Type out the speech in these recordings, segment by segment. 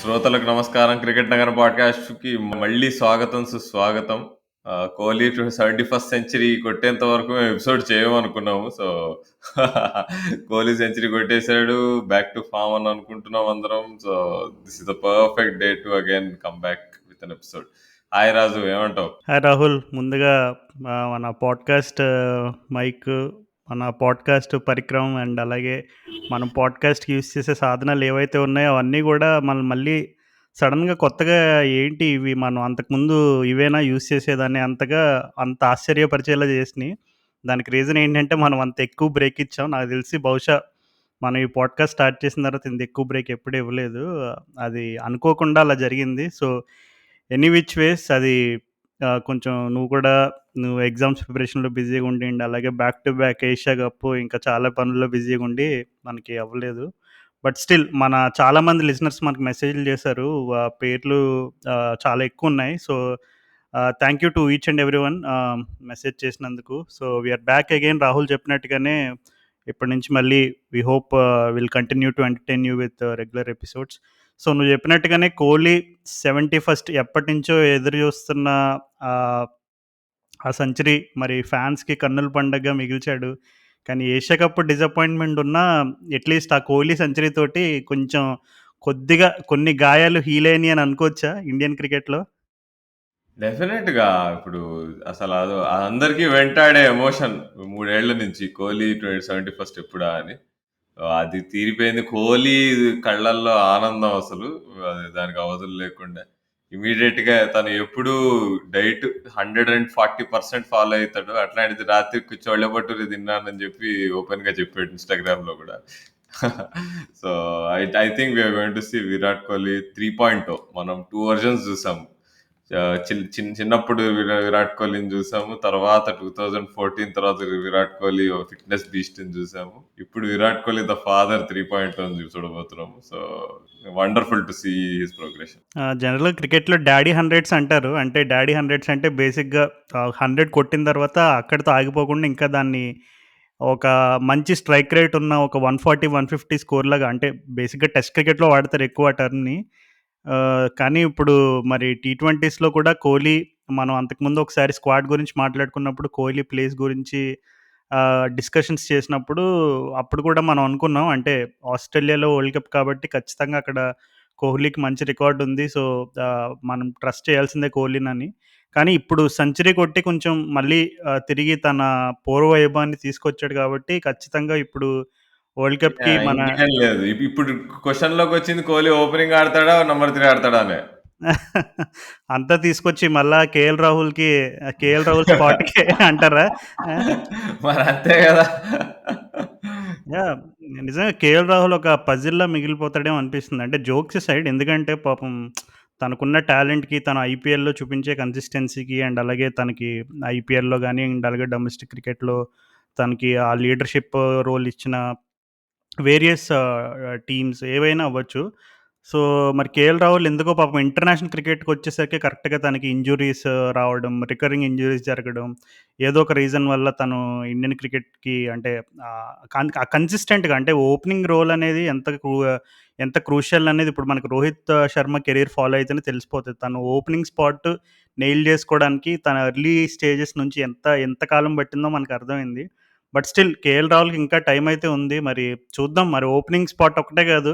శ్రోతలకు నమస్కారం. క్రికెట్ నగరం పాడ్‌కాస్ట్‌కి మళ్ళీ స్వాగతం, సుస్వాగతం. కోహ్లీ 71st సెంచరీ కొట్టేంత వరకు మేము ఎపిసోడ్ చేయమనుకున్నాము. సో, కోహ్లీ సెంచరీ కొట్టేసాడు. బ్యాక్ టు ఫార్మ్ అని అనుకుంటున్నాం అందరం. So, this is the perfect day to again come back with an episode. Hi Raju, ఏమంటావు? హాయ్ రాహుల్. ముందుగా మన పాడ్కాస్ట్ మైక్, మన పాడ్కాస్ట్ పరికరం అండ్ అలాగే మనం పాడ్కాస్ట్‌కి యూజ్ చేసే సాధనాలు ఏవైతే ఉన్నాయో అవన్నీ కూడా మనం మళ్ళీ సడన్‌గా కొత్తగా ఏంటి ఇవి, మనం అంతకుముందు ఇవేనా యూజ్ చేసేదాన్ని అంతగా అంత ఆశ్చర్యపరిచేలా చేసినాయి. దానికి రీజన్ ఏంటంటే మనం అంత ఎక్కువ బ్రేక్ ఇచ్చాం. నాకు తెలిసి బహుశా మనం ఈ పాడ్కాస్ట్ స్టార్ట్ చేసిన తర్వాత ఇంత ఎక్కువ బ్రేక్ ఎప్పుడు ఇవ్వలేదు. అది అనుకోకుండా అలా జరిగింది. సో, ఎనీ విచ్ వేస్ అది కొంచెం నువ్వు ఎగ్జామ్స్ ప్రిపరేషన్‌లో బిజీగా ఉండిండి. అలాగే back to back Asia cup ఇంకా చాలా పనుల్లో బిజీగా ఉండి మనకి అవ్వలేదు. బట్ స్టిల్ మన చాలామంది లిజనర్స్ మనకు మెసేజ్‌లు చేశారు. పేర్లు చాలా ఎక్కువున్నాయి. So, thank you to each and everyone message చేసినందుకు. So, we are back again. Rahul చెప్పినట్టుగానే ఇప్పటి నుంచి మళ్ళీ we hope will continue to entertain you with regular episodes. So, నువ్వు చెప్పినట్టుగానే కోహ్లీ 71 ఎప్పటినుంచో ఎదురు చూస్తున్న ఆహ్, ఆ సెంచరీ మరి ఫ్యాన్స్‌కి కన్నుల పండగగా మిగిల్చాడు. కానీ ఏషియా కప్ డిసప్పాయింట్‌మెంట్ ఉన్నా అట్‌లీస్ట్ ఆ కోహ్లీ సెంచరీ తోటి కొంచెం కొద్దిగా కొన్ని గాయాలు హీల్ అయినాయి అని అనుకోవచ్చా ఇండియన్ క్రికెట్‌లో? డెఫినెట్‌గా. ఇప్పుడు అసలు అందరికీ వెంటాడే ఎమోషన్ 3 ఏళ్ల నుంచి కోహ్లీ 71st ఎప్పుడా అని. అది తీరిపోయింది. కోహ్లీ కళ్ళల్లో ఆనందం అసలు. దానికి అవధులు లేకుండా. ఇమ్మీడియేట్‌గా తను ఎప్పుడూ డైట్ 140% ఫాలో అయితాడు. అట్లాంటిది రాత్రికి చోళ భటూరే తిన్నానని చెప్పి ఓపెన్‌గా చెప్పాడు ఇన్‌స్టాగ్రామ్‌లో గూడా. So, I I think we are going to see Virat Kohli 3.0. మనం 2 వెర్షన్స్ చూసాం. చిన్నప్పుడు విరాట్ కోహ్లీని చూసాము. తర్వాత 2014 తర్వాత విరాట్ కోహ్లీ ఫిట్‌నెస్ బీస్ట్‌ని చూసాము. ఇప్పుడు విరాట్ కోహ్లీ ద ఫాదర్ 3.0 చూడబోతున్నాము. So, wonderful to see his progression. జనరల్‌గా క్రికెట్‌లో డాడీ హండ్రెడ్స్ అంటారు. అంటే డాడీ హండ్రెడ్స్ అంటే బేసిక్‌గా 100 కొట్టిన తర్వాత అక్కడితో ఆగిపోకుండా ఇంకా దాన్ని ఒక మంచి స్ట్రైక్ రేట్ ఉన్న ఒక 140, 150 స్కోర్‌లాగా, అంటే బేసిక్‌గా టెస్ట్ క్రికెట్‌లో వాడతారు ఎక్కువ ఆ టర్మ్‌ని. కానీ ఇప్పుడు మరి టీ20స్‌లో కూడా కోహ్లీ, మనం అంతకుముందు ఒకసారి స్క్వాడ్ గురించి మాట్లాడుకున్నప్పుడు కోహ్లీ ప్లేస్ గురించి డిస్కషన్స్ చేసినప్పుడు అప్పుడు కూడా మనం అనుకున్నాం. అంటే ఆస్ట్రేలియాలో వరల్డ్ కప్ కాబట్టి ఖచ్చితంగా అక్కడ కోహ్లీకి మంచి రికార్డ్ ఉంది. సో, మనం ట్రస్ట్ చేయాల్సిందే కోహ్లీనని. కానీ ఇప్పుడు సెంచరీ కొట్టి కొంచెం మళ్ళీ తిరిగి తన పూర్వ వైభవాన్ని తీసుకొచ్చాడు కాబట్టి ఖచ్చితంగా ఇప్పుడు వరల్డ్ కప్‌కి మన ఇంకేం లేదు. ఇప్పుడు క్వెషన్‌లోకొచ్చింది కోహ్లీ ఓపెనింగ్ ఆడతాడా? నంబర్ 3 ఆడతాడా అనే. అంతా తీసుకొచ్చి మళ్ళా కేఎల్ రాహుల్ స్పాట్‌కే అంటారా? ఆ! మరి అంతే గదా! యాహ్! నిజంగా 'కేఎల్ రాహుల్' ఒక పజిల్‌లా మిగిలిపోతాడేమో అనిపిస్తుంది. అంటే జోక్స్ అసైడ్, ఎందుకంటే పాపం తనకున్న టాలెంట్‌కి, తను ఐపీఎల్‌లో చూపించే కన్సిస్టెన్సీకి అండ్ అలాగే తనకి ఐపీఎల్‌లో గాని అండ్ అలాగే డొమెస్టిక్ క్రికెట్‌లో తనకి ఆ లీడర్‌షిప్ రోల్ ఇచ్చిన వేరియస్ టీమ్స్ ఏవైనా అవ్వచ్చు. సో, మరి 'కేఎల్ రాహుల్' ఎందుకో పాపం ఇంటర్నేషనల్ క్రికెట్‌కొచ్చేసరికి కరెక్ట్‌గా తనకి ఇంజ్యూరీస్ రావడం, రికరింగ్ ఇంజ్యూరీస్ జరగడం, ఏదో ఒక రీజన్ వల్ల తను ఇండియన్ క్రికెట్‌కి అంటే కన్సిస్టెంట్‌గా, అంటే ఓపెనింగ్ రోల్ అనేది ఎంత క్రూషియల్ అనేది ఇప్పుడు మనకు రోహిత్ శర్మ కెరీర్ ఫాలో అయితేనే తెలిసిపోతది. తను ఓపెనింగ్ స్పాట్ నెయిల్ చేసుకోవడానికి తన ఎర్లీ స్టేజెస్ నుంచి ఎంత కాలం పట్టిందో మనకు అర్థమైంది. బట్ స్టిల్ 'కేఎల్ రాహుల్‌కి' ఇంకా టైం అయితే ఉంది. మరి చూద్దాం, మరి ఓపెనింగ్ స్పాట్ ఒక్కటే కాదు,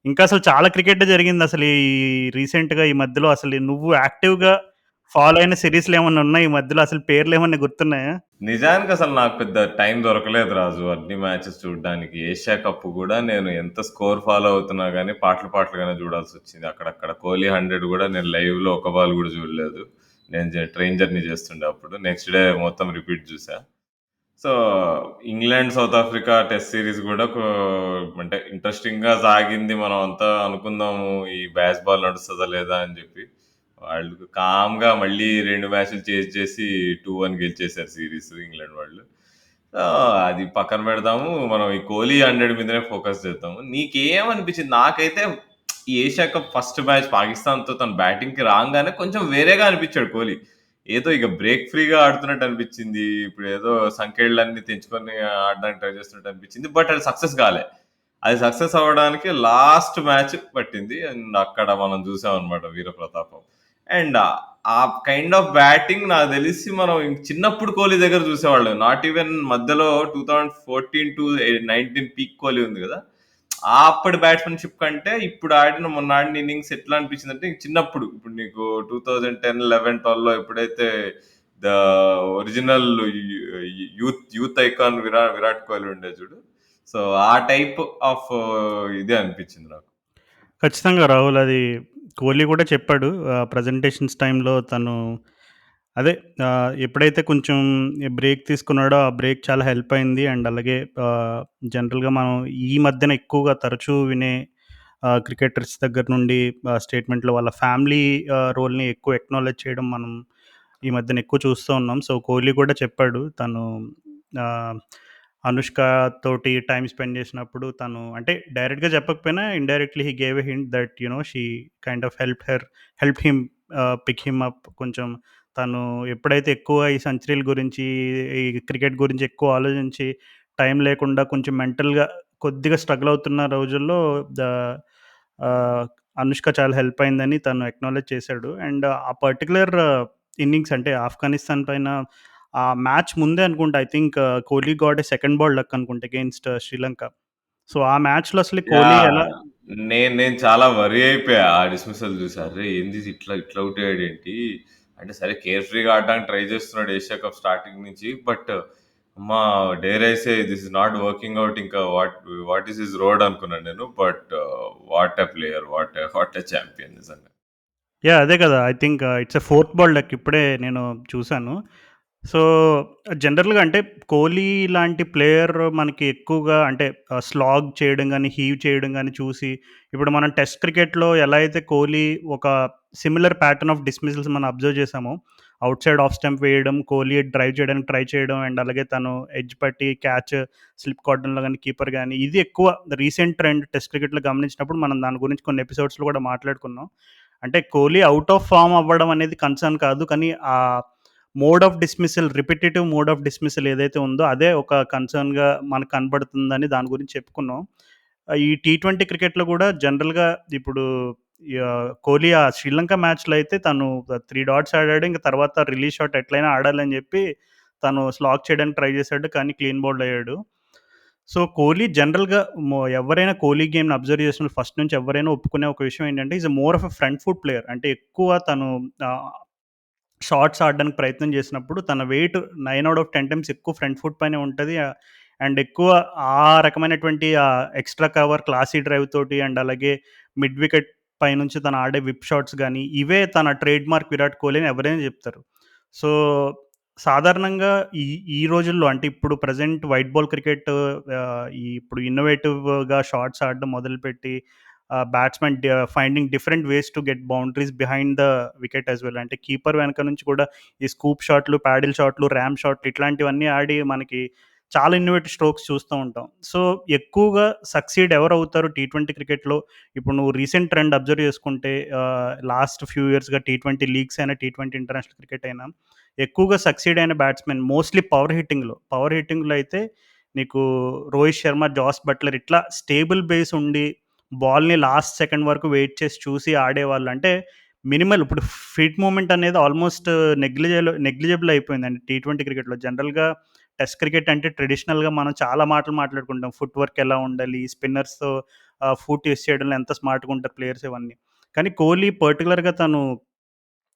ఇంకా అసలు చాలా క్రికెటే జరిగిందసలు రీసెంట్‌గా ఈ మధ్యలో. అసలు నువ్వు యాక్టివ్‌గా ఫాలో అయిన సీరీస్‌లేమన్నా ఉన్నాయా ఈ మధ్యలో? అసలు పేర్లేమన్నా గుర్తున్నాయా? నిజానికసలు నాకు పెద్ద టైం దొరకలేదు రాజు అన్ని మ్యాచెస్ చూడ్డానికి. ఏషియా కప్ గూడా నేను ఎంత స్కోర్ ఫాలో అవుతున్నా గానీ పాటలుగానే చూడాల్సొచ్చింది. అక్కడక్కడ కోహ్లీ 100 గూడా నేను లైవ్‌లో ఒక బాల్ గూడా చూడలేదు. నేను ట్రైన్ జర్నీ చేస్తుండే అప్పుడు. నెక్స్ట్ డే మొత్తం రిపీట్ చూసా. So, England, south Africa test series గూడా అంటే ఇంట్రెస్టింగ్‌గా సాగింది. మనం అంతా అనుకున్నాము ఈ బాల్ నడుస్తదా లేదా అని జెప్పి. వాళ్ళు కామ్‌గా మళ్ళీ 2 మ్యాచ్‌లు చేజ్ చేసి 2-1 గెలిచేసారు సీరీస్ ఇంగ్లాండ్ వాళ్ళు. సో, అది పక్కన పెడదాము. మనం ఈ కోహ్లీ 100 మీదనే ఫోకస్ చేద్దాము. నీకేమనిపించింది? నాకైతే ఈ ఏషియా కప్ ఫస్ట్ మ్యాచ్ పాకిస్తాన్‌తో తను బ్యాటింగ్‌కి రాంగానే కొంచెం వేరేగా అనిపించాడు కోహ్లీ. ఏదో ఇక బ్రేక్ ఫ్రీగా ఆడుతున్నట్టు అనిపించింది. ఇప్పుడు ఏదో సంకెళ్ళన్నీ తెంచుకొని ఆడడానికి ట్రై చేస్తున్నట్టు అనిపించింది. బట్ అది సక్సెస్ కాలే. అది సక్సెస్ అవ్వడానికి లాస్ట్ మ్యాచ్ పట్టింది. అండ్ అక్కడ మనం చూసామనమాట వీరప్రతాపం. అండ్ ఆ కైండ్ ఆఫ్ బ్యాటింగ్ నాకు తెలిసి మనం చిన్నప్పుడు కోహ్లీ దగ్గర చూసేవాళ్ళం. నాట్ ఈవెన్ మధ్యలో 2014-19 పీక్ కోహ్లీ ఉంది కదా, అప్పటి బ్యాట్స్మెన్షిప్ కంటే ఇప్పుడు ఆడిన మొన్న ఆడిన ఇన్నింగ్స్ ఎట్లా అనిపించింది అంటే, చిన్నప్పుడు ఇప్పుడు నీకు 2010-11-12 ఎప్పుడైతే the original youth icon Virat Kohli ఉండే చూడు, సో ఆ టైప్ ఆఫ్ ఇదే అనిపించింది నాకు. ఖచ్చితంగా రాహుల్. అది కోహ్లీ కూడా చెప్పాడు. ప్రజెంటేషన్స్ టైంలో తను అదే ఎప్పుడైతే కొంచెం బ్రేక్ తీసుకున్నాడో, ఆ బ్రేక్ చాలా హెల్ప్ అయింది. అండ్ అలాగే జనరల్‌గా మనం ఈ మధ్యన ఎక్కువగా తరచూ వినే క్రికెటర్స్ దగ్గర నుండి స్టేట్మెంట్‌లో వాళ్ళ ఫ్యామిలీ రోల్‌ని ఎక్కువ అక్నాలెడ్జ్ చేయడం మనం ఈ మధ్యన ఎక్కువ చూస్తూ ఉన్నాం. సో, కోహ్లీ కూడా చెప్పాడు. తను ఆహ్, అనుష్క తోటి టైమ్ స్పెండ్ చేసినప్పుడు తను అంటే డైరెక్ట్‌గా చెప్పకపోయినా indirectly he gave a hint that she kind of helped him pick him up. కొంచెం తను ఎప్పుడైతే ఎక్కువ ఈ సెంచరీల గురించి, ఈ క్రికెట్ గురించి ఎక్కువ ఆలోచించి టైం లేకుండా కొంచెం మెంటల్‌గా కొద్దిగా స్ట్రగుల్ అవుతున్న రోజుల్లో ద ఆహ్, అనుష్క చాలా హెల్ప్ అయిందని తను అక్నాలెడ్జ్ చేశాడు. అండ్ ఆ పర్టిక్యులర్ ఇన్నింగ్స్ అంటే ఆఫ్ఘనిస్తాన్ పైన ఆ మ్యాచ్ ముందే అనుకుంటా, I think Kohli got a second ball luck అనుకుంటా అగెయిన్స్ట్ శ్రీలంక. సో, ఆ మ్యాచ్‌లో అసలు కోహ్లీ యాహ్! ఎలా నేను చాలా వరీ అయిపోయా ఆ డిస్మిసల్ చూసి. అర్రే! ఏంది ఇట్లా ఔట్ అయ్యాడేంటి? అంటే సరే కేర్ ఫ్రీగా ఆడడానికి ట్రై చేస్తున్నాడు ఏషియా కప్ స్టార్టింగ్ నుంచి. బట్ అమ్మా! Dare I say this is not working out. ఇంకా వాట్ ఈస్ హిస్ రోడ్ అనుకున్నాను నేను. But what a player! What a champion నిజంగా. అదే కదా! I think it's a fourth ball duck ఇప్పుడే నేను చూసాను. సో, జనరల్‌గా అంటే కోహ్లీ లాంటి ప్లేయర్ మనకి ఎక్కువగా అంటే స్లాగ్ చేయడం గాని, హీవ్ చేయడం గాని చూసి ఇప్పుడు మనం టెస్ట్ క్రికెట్‌లో ఎలా అయితే కోహ్లీ ఒక సిమిలర్ ప్యాటర్న్ ఆఫ్ డిస్మిసల్స్ మనం అబ్జర్వ్ చేసామో, ఔట్ సైడ్ ఆఫ్ స్టంప్ వేయడం, కోహ్లీ డ్రైవ్ చేయడానికి ట్రై చేయడం అండ్ అలాగే తను ఎడ్జ్ పట్టి క్యాచ్ స్లిప్ కొట్టడంలో గాని, కీపర్ గాని ఇది ఎక్కువ రీసెంట్ ట్రెండ్ టెస్ట్ క్రికెట్‌లో గమనించినప్పుడు మనం దాని గురించి కొన్ని ఎపిసోడ్స్‌లో కూడా మాట్లాడుకున్నాం. అంటే కోహ్లీ ఔట్ ఆఫ్ ఫార్మ్ అవ్వడం అనేది కన్సర్న్ కాదు. కానీ mode of dismissal, repetitive mode of dismissal ఏదైతే ఉందో అదే ఒక కన్సర్న్‌గా మనకు కనబడుతుందని దాని గురించి చెప్పుకున్నాం. ఈ టీ20 క్రికెట్‌లో గూడా జనరల్‌గా ఇప్పుడు కోహ్లీ ఆ శ్రీలంక మ్యాచ్‌లో అయితే తను 3 డాట్స్ ఆడాడు. ఇంక తర్వాత రిలీజ్ షాట్ ఎట్లైనా ఆడాలని జెప్పి తను స్లాగ్ చేయడానికి ట్రై చేశాడు. కానీ క్లీన్ బౌల్డ్ అయ్యాడు. సో, కోహ్లీ జనరల్‌గా ఎవరైనా కోహ్లీ గేమ్‌ని అబ్జర్వ్ చేసిన ఫస్ట్ నుంచి ఎవరైనా ఒప్పుకునే ఒక విషయం ఏంటంటే, is more of a front foot player. అంటే ఎక్కువ తను ఆహ్, షాట్స్ ఆడడానికి ప్రయత్నం చేసినప్పుడు తన వెయిట్ 9 ఔట్ ఆఫ్ 10 టైమ్స్ ఎక్కువ ఫ్రంట్ ఫుట్ పైనే ఉంటది. అండ్ ఎక్కువ ఆ రకమైనటువంటి ఎక్స్‌ట్రా కవర్, క్లాసీ డ్రైవ్ తోటి అండ్ అలాగే మిడ్ వికెట్ పైనుంచి తను ఆడే విప్ షాట్స్ గాని, ఇవే తన ట్రేడ్ మార్క్ విరాట్ కోహ్లీ అని ఎవరైనా చెప్తారు. సో, సాధారణంగా ఈ ఈ రోజుల్లో అంటే ఇప్పుడు ప్రెజెంట్ వైట్ బాల్ క్రికెట్ ఇప్పుడు ఇన్నోవేటివ్‌గా షాట్స్ ఆడడం మొదలుపెట్టి batsmen finding different ways to get boundaries behind the wicket as well. అంటే కీపర్ వెనక నుంచి కూడా ఈ స్కూప్ షాట్లు, పాడిల్ షాట్లు, ర్యామ్ షాట్లు ఇట్లాంటివన్నీ ఆడి మనకి చాలా ఇన్నోవేటివ్ స్ట్రోక్స్ చూస్తూ ఉంటాం. సో, ఎక్కువగా సక్సీడ్ ఎవరవుతారు టీ20 క్రికెట్‌లో? ఇప్పుడు నువ్వు రీసెంట్ ట్రెండ్ అబ్జర్వ్ చేసుకుంటే లాస్ట్ ఫ్యూ ఇయర్స్‌గా టీ20 లీగ్స్ అయినా, టీ20 ఇంటర్నేషనల్ క్రికెట్ అయినా ఎక్కువగా సక్సీడ్ అయిన బ్యాట్స్‌మెన్ మోస్ట్‌లీ పవర్ హిట్టింగ్‌లో అయితే నీకు రోహిత్ శర్మ, జాస్ బట్లర్ ఇట్లా స్టేబుల్ బేస్ ఉండి బాల్‌ని లాస్ట్ సెకండ్ వరకు వెయిట్ చేసి చూసి ఆడేవాళ్ళు. అంటే మినిమల్ ఇప్పుడు ఫీట్ మూవ్‌మెంట్ అనేది ఆల్మోస్ట్ నెగ్లిజిబుల్ అయిపోయిందండి టీ20 క్రికెట్‌లో. జనరల్‌గా టెస్ట్ క్రికెట్ అంటే ట్రెడిషనల్‌గా మనం చాలా మాటలు మాట్లాడుకుంటాం. ఫుట్ వర్క్ ఎలా ఉండాలి? స్పిన్నర్స్‌తో ఫూట్ యూజ్ చేయడంలో ఎంత స్మార్ట్‌గా ఉంటారు ప్లేయర్స్ ఇవన్నీ. కానీ కోహ్లీ పర్టిక్యులర్‌గా తను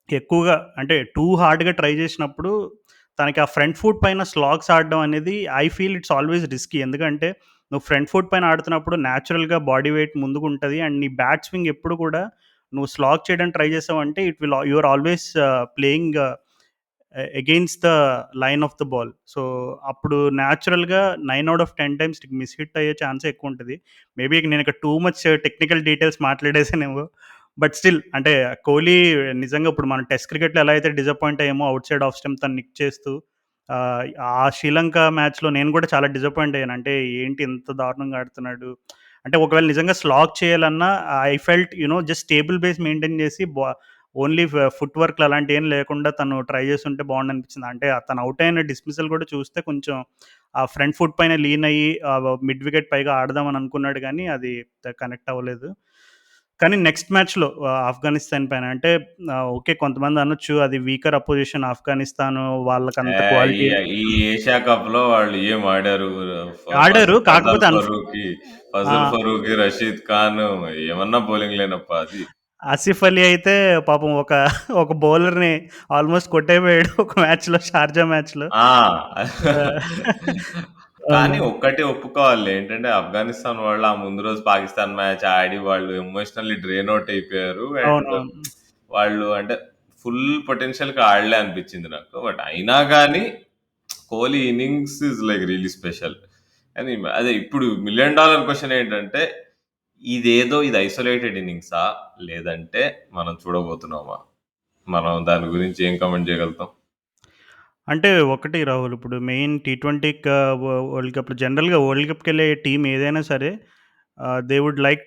ఎక్కువగా అంటే టూ హార్డ్‌గా ట్రై చేసినప్పుడు, తనకి ఆ ఫ్రంట్ ఫుట్ పైన స్లాగ్స్ ఆడడం అనేది I feel it's always risky. ఎందుకంటే, నువ్వు ఫ్రంట్ ఫుట్ పైన ఆడుతున్నప్పుడు నేచురల్‌గా బాడీ వెయిట్ ముందుకుంటది. అండ్ నీ బ్యాట్ స్వింగ్ ఎప్పుడు కూడా నువ్వు స్లాగ్ చేయడానికి ట్రై చేసావంటే you are always playing against the line of the ball. So, అప్పుడు నేచురల్‌గా 9 ఔట్ ఆఫ్ 10 టైమ్స్ నీకు మిస్ హిట్ అయ్యే ఛాన్సే ఎక్కువుంటది. మేబీ నేను ఇక టూ మచ్ టెక్నికల్ డీటెయిల్స్ మాట్లాడేసానేమో. బట్ స్టిల్ అంటే కోహ్లీ నిజంగా ఇప్పుడు మనం టెస్ట్ క్రికెట్‌లో ఎలా అయితే disappoint అయ్యామో out side off stump తను నిక్ చేస్తూ ఆ శ్రీలంక మ్యాచ్‌లో నేను కూడా చాలా డిసప్పాయింట్ అయ్యాను. అంటే ఏంటి ఇంత దారుణంగా ఆడుతున్నాడు. అంటే ఒకవేళ నిజంగా స్లాగ్ చేయాలన్నా I felt just table base maintain చేసి ఓన్లీ ఫుట్ వర్క్‌లు అలాంటియేం లేకుండా తను ట్రై చేసుంటే బావుండనిపించింది. అంటే తను ఔట్ అయిన డిస్మిసల్ కూడా చూస్తే కొంచెం ఆ ఫ్రంట్ ఫుట్ పైన లీన్ అయ్యి మిడ్ వికెట్ పైగా ఆడదామని అనుకున్నాడు కానీ అది కనెక్ట్ అవ్వలేదు. కానీ నెక్స్ట్ మ్యాచ్‌లో ఆఫ్ఘనిస్తాన్ పైన అంటే ఓకే. కొంతమంది అనొచ్చు అది వీకర్ అపోజిషన్ ఆఫ్ఘనిస్తాను వాళ్ళకంత ఏ, ఈ క్వాలిటీ ఈ ఏషియా కప్ లో వాళ్ళు ఏం ఆడారు? ఆడారు. ఫజల్ కాకపోతే ఫరూకి, ఆ! రషీద్ ఖాన్ ఏమన్నా బౌలింగ్ లేనప్ప అది. ఆసిఫ్ అలీ అయితే పాపం ఒక బౌలర్‌ని ఆల్మోస్ట్ కొట్టేపోయాడు ఒక మ్యాచ్‌లో, షార్జా మ్యాచ్‌లో. ఆ కానీ అవును. ఒక్కటి ఒప్పుకోవాలి ఏంటంటే ఆఫ్ఘనిస్తాన్ వాళ్ళు ఆ ముందు రోజు పాకిస్తాన్ మ్యాచ్ ఆడి వాళ్ళు ఎమోషనల్లీ డ్రైన్ అవుట్ అయిపోయారు. అండ్ అవునవును. వాళ్ళు అంటే ఫుల్ పొటెన్షియల్ కి ఆడలే అనిపించింది నాకు. బట్ అయినా కానీ Kohli innings is like really special. కానీ అదే ఇప్పుడు $1,000,000 క్వశ్చన్ ఏంటంటే ఇది ఐసోలేటెడ్ ఇన్నింగ్సా? లేదంటే మనం చూడబోతున్నామా? మనం దాని గురించి ఏం కామెంట్ చేయగలుగుతాం? అంటే ఒకటి రాహుల్, ఇప్పుడు మెయిన్ టీ20 వరల్డ్ కప్‌లో జనరల్‌గా వరల్డ్ కప్‌కెళ్ళే టీమ్ ఏదైనా సరే they would like